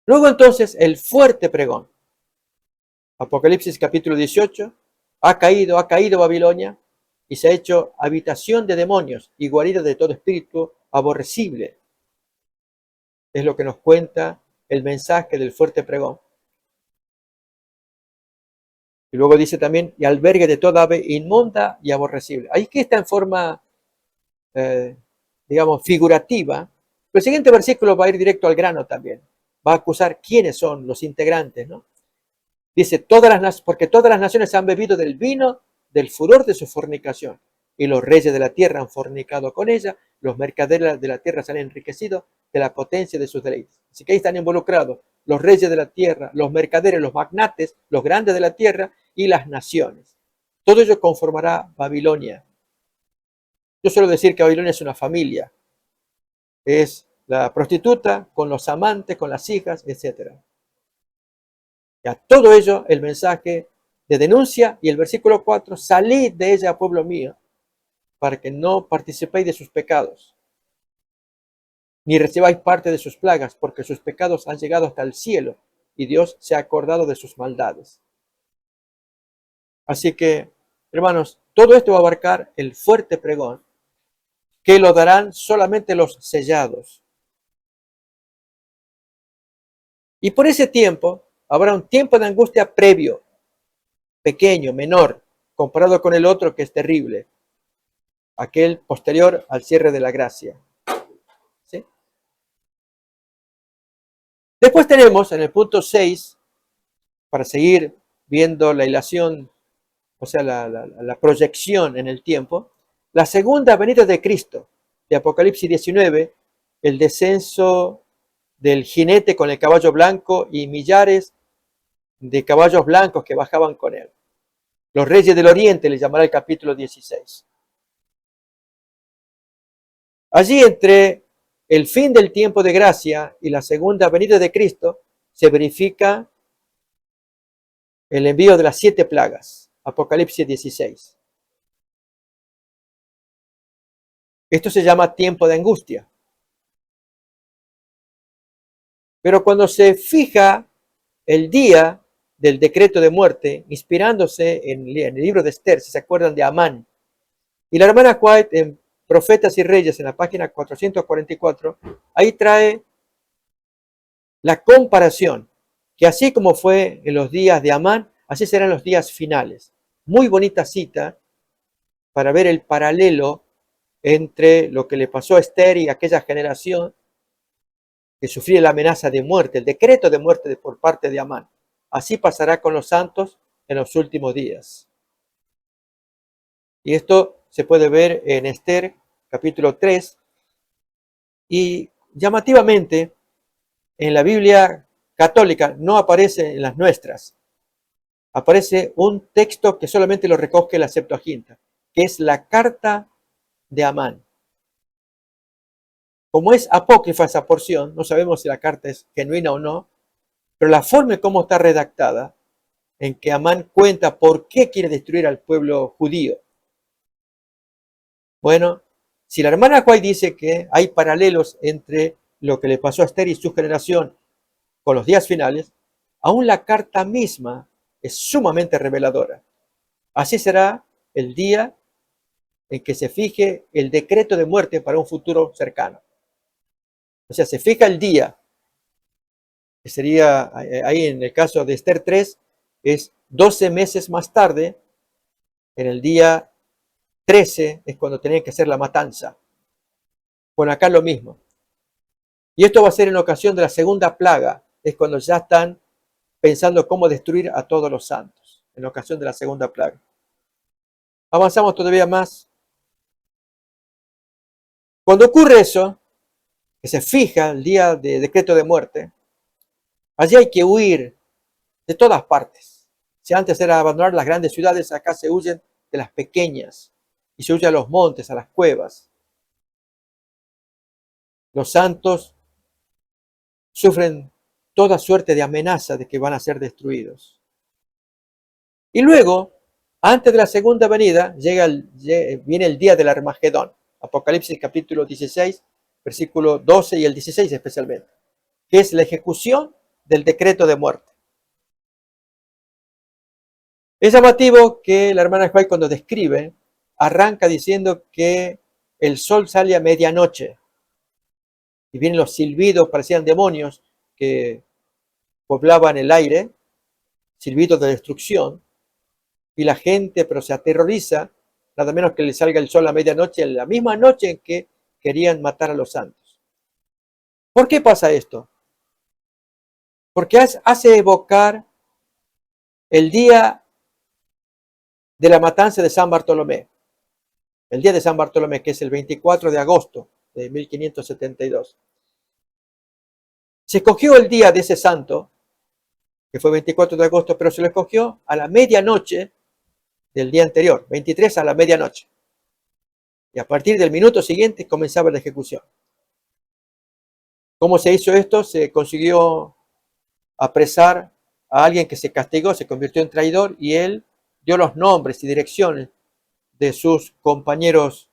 Luego entonces el fuerte pregón. Apocalipsis capítulo 18, ha caído Babilonia y se ha hecho habitación de demonios y guarida de todo espíritu aborrecible. Es lo que nos cuenta el mensaje del fuerte pregón. Y luego dice también, y albergue de toda ave inmunda y aborrecible. Ahí que está en forma, figurativa. Pero el siguiente versículo va a ir directo al grano también. Va a acusar quiénes son los integrantes, ¿no? Dice, porque todas las naciones han bebido del vino del furor de su fornicación, y los reyes de la tierra han fornicado con ella, los mercaderes de la tierra se han enriquecido de la potencia de sus deleites. Así que ahí están involucrados los reyes de la tierra, los mercaderes, los magnates, los grandes de la tierra y las naciones. Todo ello conformará Babilonia. Yo suelo decir que Babilonia es una familia. Es la prostituta con los amantes, con las hijas, etc. Y a todo ello el mensaje de denuncia y el versículo 4, salid de ella, pueblo mío, para que no participéis de sus pecados, ni recibáis parte de sus plagas, porque sus pecados han llegado hasta el cielo, y Dios se ha acordado de sus maldades. Así que, hermanos, todo esto va a abarcar el fuerte pregón, que lo darán solamente los sellados. Y por ese tiempo, habrá un tiempo de angustia previo, pequeño, menor, comparado con el otro que es terrible, aquel posterior al cierre de la gracia. ¿Sí? Después tenemos en el punto 6, para seguir viendo la ilación, o sea, la proyección en el tiempo, la segunda venida de Cristo, de Apocalipsis 19, el descenso del jinete con el caballo blanco y millares de caballos blancos que bajaban con él. Los reyes del oriente le llamará el capítulo 16. Allí entre el fin del tiempo de gracia y la segunda venida de Cristo se verifica el envío de las 7 plagas, Apocalipsis 16. Esto se llama tiempo de angustia. Pero cuando se fija el día del decreto de muerte, inspirándose en el libro de Esther, si se acuerdan de Amán, y la hermana White en Profetas y Reyes, en la página 444, ahí trae la comparación, que así como fue en los días de Amán, así serán los días finales. Muy bonita cita para ver el paralelo entre lo que le pasó a Esther y aquella generación que sufría la amenaza de muerte, el decreto de muerte por parte de Amán. Así pasará con los santos en los últimos días. Y esto se puede ver en Esther, capítulo 3, y llamativamente en la Biblia católica, no aparece en las nuestras, aparece un texto que solamente lo recoge la Septuaginta, que es la carta de Amán. Como es apócrifa esa porción, no sabemos si la carta es genuina o no, pero la forma en cómo está redactada, en que Amán cuenta por qué quiere destruir al pueblo judío. Bueno, si la hermana White dice que hay paralelos entre lo que le pasó a Esther y su generación con los días finales, aún la carta misma es sumamente reveladora. Así será el día en que se fije el decreto de muerte para un futuro cercano. O sea, se fija el día, que sería ahí en el caso de Esther 3, es 12 meses más tarde, en el día 13 es cuando tenían que hacer la matanza. Bueno, acá lo mismo. Y esto va a ser en ocasión de la segunda plaga, es cuando ya están pensando cómo destruir a todos los santos, en ocasión de la segunda plaga. Avanzamos todavía más. Cuando ocurre eso, que se fija el día de decreto de muerte, allí hay que huir de todas partes. Si antes era abandonar las grandes ciudades, acá se huyen de las pequeñas y se huye a los montes, a las cuevas. Los santos sufren toda suerte de amenaza de que van a ser destruidos. Y luego, antes de la segunda venida, viene el día del Armagedón. Apocalipsis capítulo 16, versículo 12 y el 16 especialmente, que es la ejecución del decreto de muerte. Es llamativo que la hermana White cuando describe, arranca diciendo que el sol sale a medianoche y vienen los silbidos, parecían demonios que poblaban el aire, silbidos de destrucción, y la gente pero se aterroriza, nada menos que le salga el sol a medianoche, en la misma noche en que querían matar a los santos. ¿Por qué pasa esto? Porque hace evocar el día de la matanza de San Bartolomé. El día de San Bartolomé, que es el 24 de agosto de 1572. Se escogió el día de ese santo, que fue 24 de agosto, pero se lo escogió a la medianoche del día anterior, 23 a la medianoche. Y a partir del minuto siguiente comenzaba la ejecución. ¿Cómo se hizo esto? Se consiguió apresar a alguien que se castigó, se convirtió en traidor, y él dio los nombres y direcciones de sus compañeros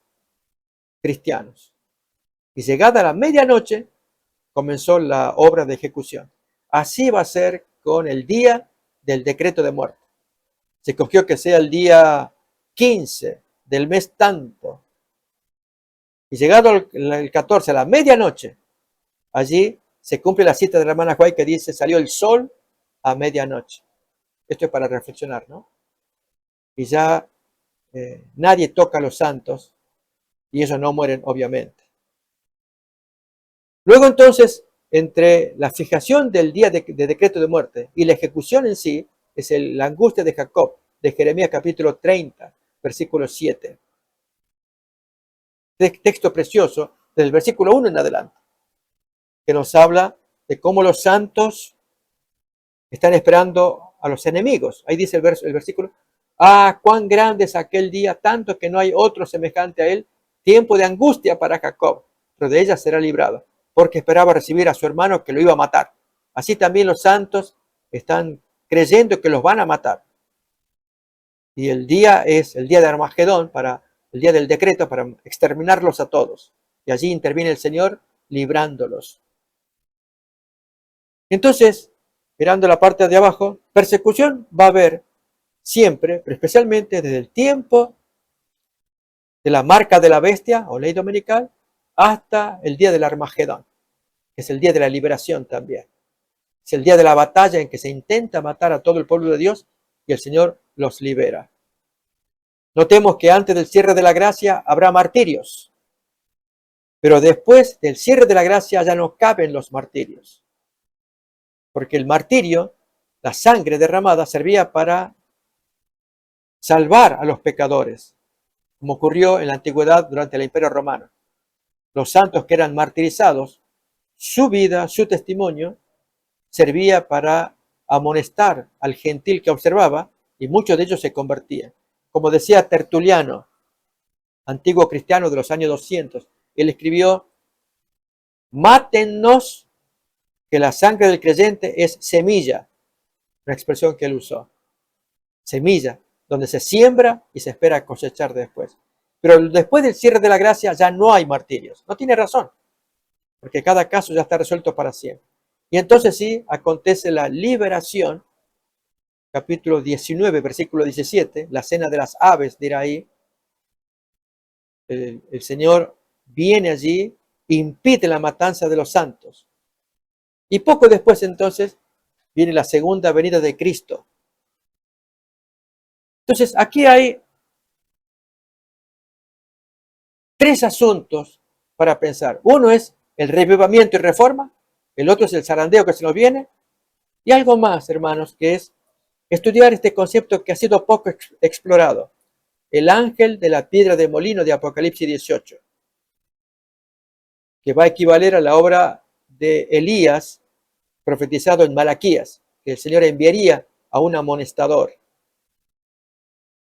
cristianos. Y llegada la medianoche, comenzó la obra de ejecución. Así va a ser con el día del decreto de muerte. Se escogió que sea el día 15 del mes tanto. Y llegado el 14 a la medianoche, allí se cumple la cita de la hermana White que dice, salió el sol a medianoche. Esto es para reflexionar, ¿no? Y ya nadie toca a los santos y ellos no mueren, obviamente. Luego entonces, entre la fijación del día de decreto de muerte y la ejecución en sí, es la angustia de Jacob, de Jeremías capítulo 30, versículo 7. Texto precioso del versículo 1 en adelante, que nos habla de cómo los santos están esperando a los enemigos. Ahí dice el versículo, ah, cuán grande es aquel día, tanto que no hay otro semejante a él, tiempo de angustia para Jacob, pero de ella será librado, porque esperaba recibir a su hermano que lo iba a matar. Así también los santos están creyendo que los van a matar. Y el día es el día de Armagedón, el día del decreto, para exterminarlos a todos. Y allí interviene el Señor librándolos. Entonces, mirando la parte de abajo, persecución va a haber siempre, pero especialmente desde el tiempo de la marca de la bestia o ley dominical hasta el día del Armagedón, que es el día de la liberación también. Es el día de la batalla en que se intenta matar a todo el pueblo de Dios y el Señor los libera. Notemos que antes del cierre de la gracia habrá martirios, pero después del cierre de la gracia ya no caben los martirios, porque el martirio, la sangre derramada, servía para salvar a los pecadores, como ocurrió en la antigüedad durante el Imperio Romano. Los santos que eran martirizados, su vida, su testimonio, servía para amonestar al gentil que observaba y muchos de ellos se convertían. Como decía Tertuliano, antiguo cristiano de los años 200, él escribió, mátennos, que la sangre del creyente es semilla, una expresión que él usó, semilla, donde se siembra y se espera cosechar después. Pero después del cierre de la gracia ya no hay martirios. No tiene razón, porque cada caso ya está resuelto para siempre. Y entonces sí, acontece la liberación, capítulo 19, versículo 17, la cena de las aves, dirá ahí. El Señor viene allí, impide la matanza de los santos. Y poco después entonces viene la segunda venida de Cristo. Entonces aquí hay tres asuntos para pensar. Uno es el revivamiento y reforma, el otro es el zarandeo que se nos viene, y algo más, hermanos, que es estudiar este concepto que ha sido poco explorado, el ángel de la piedra de molino de Apocalipsis 18, que va a equivaler a la obra de Elías profetizado en Malaquías, que el Señor enviaría a un amonestador.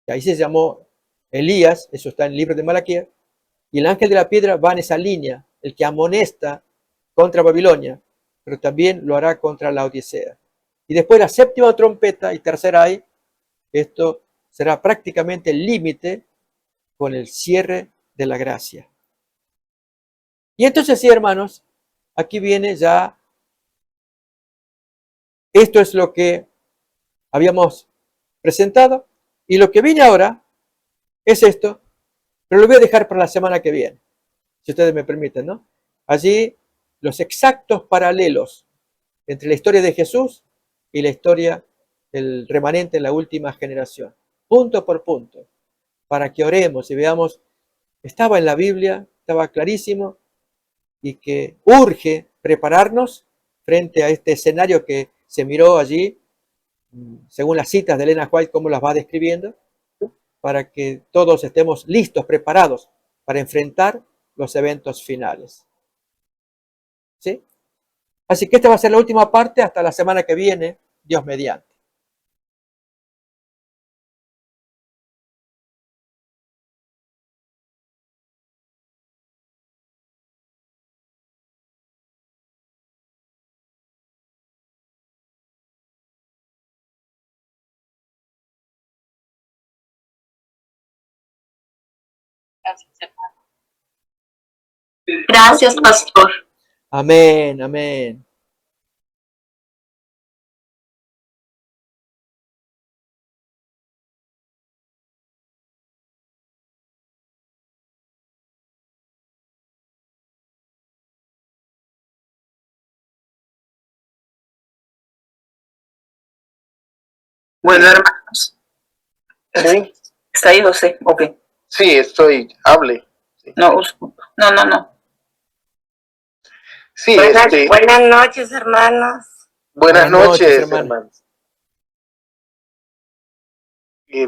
Y ahí se llamó Elías, eso está en el libro de Malaquías, y el ángel de la piedra va en esa línea, el que amonesta contra Babilonia, pero también lo hará contra la Odisea. Y después la séptima trompeta y tercera hay, esto será prácticamente el límite con el cierre de la gracia. Y entonces sí, hermanos, aquí viene ya, esto es lo que habíamos presentado, y lo que viene ahora es esto, pero lo voy a dejar para la semana que viene, si ustedes me permiten, ¿no? Allí los exactos paralelos entre la historia de Jesús y la historia del remanente en la última generación, punto por punto, para que oremos y veamos, estaba en la Biblia, estaba clarísimo, y que urge prepararnos frente a este escenario que se miró allí, según las citas de Elena White, cómo las va describiendo, para que todos estemos listos, preparados para enfrentar los eventos finales. ¿Sí? Así que esta va a ser la última parte hasta la semana que viene, Dios mediante. Gracias, hermano. Gracias, pastor. Amén, amén. Bueno, hermanos. ¿Sí? ¿Está ahí, José? Ok. Sí, hable. No, no. Sí, Buenas noches, hermanos. buenas noches, hermana. hermanos.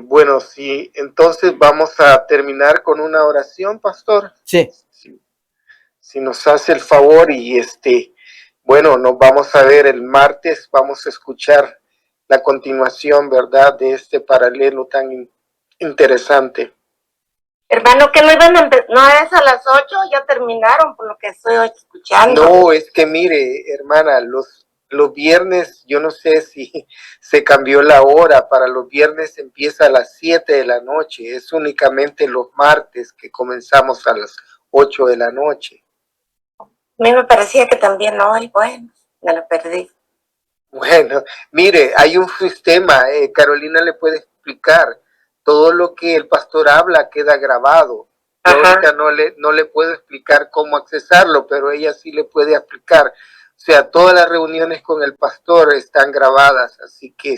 Bueno, sí, entonces vamos a terminar con una oración, pastor. Sí. Si nos hace el favor y bueno, nos vamos a ver el martes, vamos a escuchar la continuación, ¿verdad?, de este paralelo tan interesante. Hermano, que no iban a no es a las 8, ya terminaron por lo que estoy escuchando. No, es que mire, hermana, los viernes, yo no sé si se cambió la hora, para los viernes empieza a las 7 de la noche, es únicamente los martes que comenzamos a las 8 de la noche. A mí me parecía que también hoy, bueno, me lo perdí. Bueno, mire, hay un sistema, Carolina le puede explicar, todo lo que el pastor habla queda grabado. Yo ahorita no le puedo explicar cómo accesarlo, pero ella sí le puede explicar. O sea, todas las reuniones con el pastor están grabadas, así que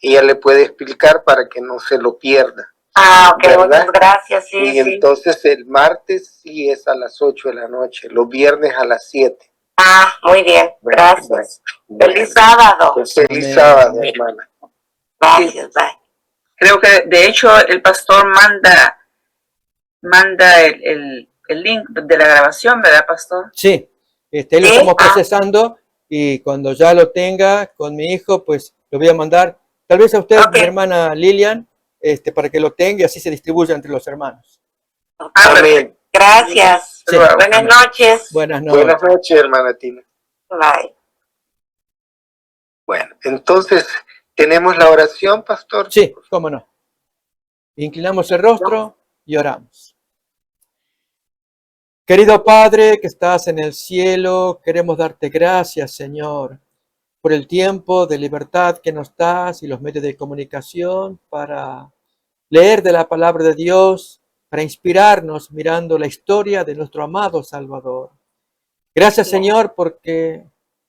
ella le puede explicar para que no se lo pierda. Ah, ok, ¿verdad? muchas gracias, sí, Y sí. entonces el martes sí es a las 8 de la noche, los viernes a las 7. Ah, muy bien, gracias. Bueno, Feliz sábado. pues feliz Amén. sábado, hermana. Gracias, bye. Creo que de hecho el pastor manda el link de la grabación, ¿verdad, pastor? Sí. Ahí lo estamos procesando y cuando ya lo tenga con mi hijo, pues lo voy a mandar. Tal vez a usted, mi hermana Lilian, para que lo tenga y así se distribuya entre los hermanos. Amén. Gracias. Sí. Buenas noches. Buenas noches. Buenas noches, hermana Tina. Bye. Bueno, entonces, ¿tenemos la oración, pastor? Sí, cómo no. Inclinamos el rostro y oramos. Querido Padre que estás en el cielo, queremos darte gracias, Señor, por el tiempo de libertad que nos das y los medios de comunicación para leer de la palabra de Dios, para inspirarnos mirando la historia de nuestro amado Salvador. Gracias, Señor, porque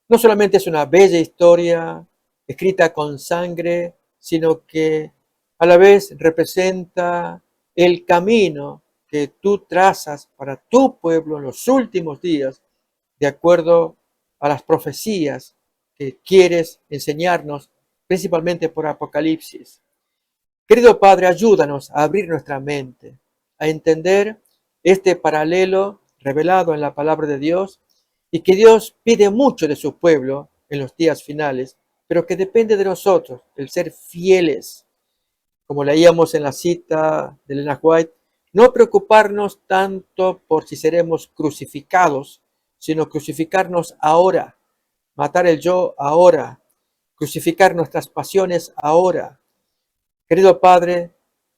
no solamente es una bella historia escrita con sangre, sino que a la vez representa el camino que tú trazas para tu pueblo en los últimos días, de acuerdo a las profecías que quieres enseñarnos, principalmente por Apocalipsis. Querido Padre, ayúdanos a abrir nuestra mente, a entender este paralelo revelado en la palabra de Dios y que Dios pide mucho de su pueblo en los días finales, pero que depende de nosotros, el ser fieles. Como leíamos en la cita de Elena White, no preocuparnos tanto por si seremos crucificados, sino crucificarnos ahora, matar el yo ahora, crucificar nuestras pasiones ahora. Querido Padre,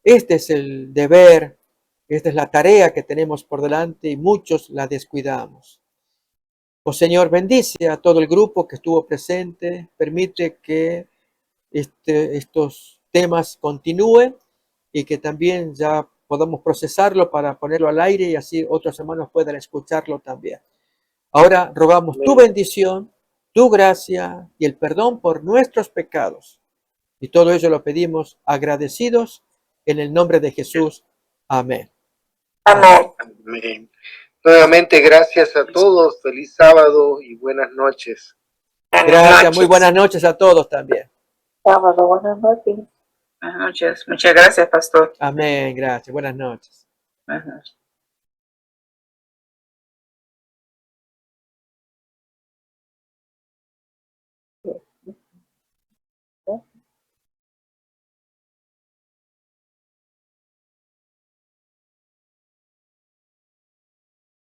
este es el deber, esta es la tarea que tenemos por delante y muchos la descuidamos. Oh Señor, bendice a todo el grupo que estuvo presente, permite que estos temas continúen y que también ya podamos procesarlo para ponerlo al aire y así otros hermanos puedan escucharlo también. Ahora rogamos tu bendición, tu gracia y el perdón por nuestros pecados. Y todo ello lo pedimos agradecidos en el nombre de Jesús. Amén. Amén. Amén. Nuevamente, gracias a todos. Feliz sábado y buenas noches. Gracias, muy buenas noches a todos también. Sábado, buenas noches. Buenas noches. Muchas gracias, pastor. Amén, gracias. Buenas noches. Buenas noches.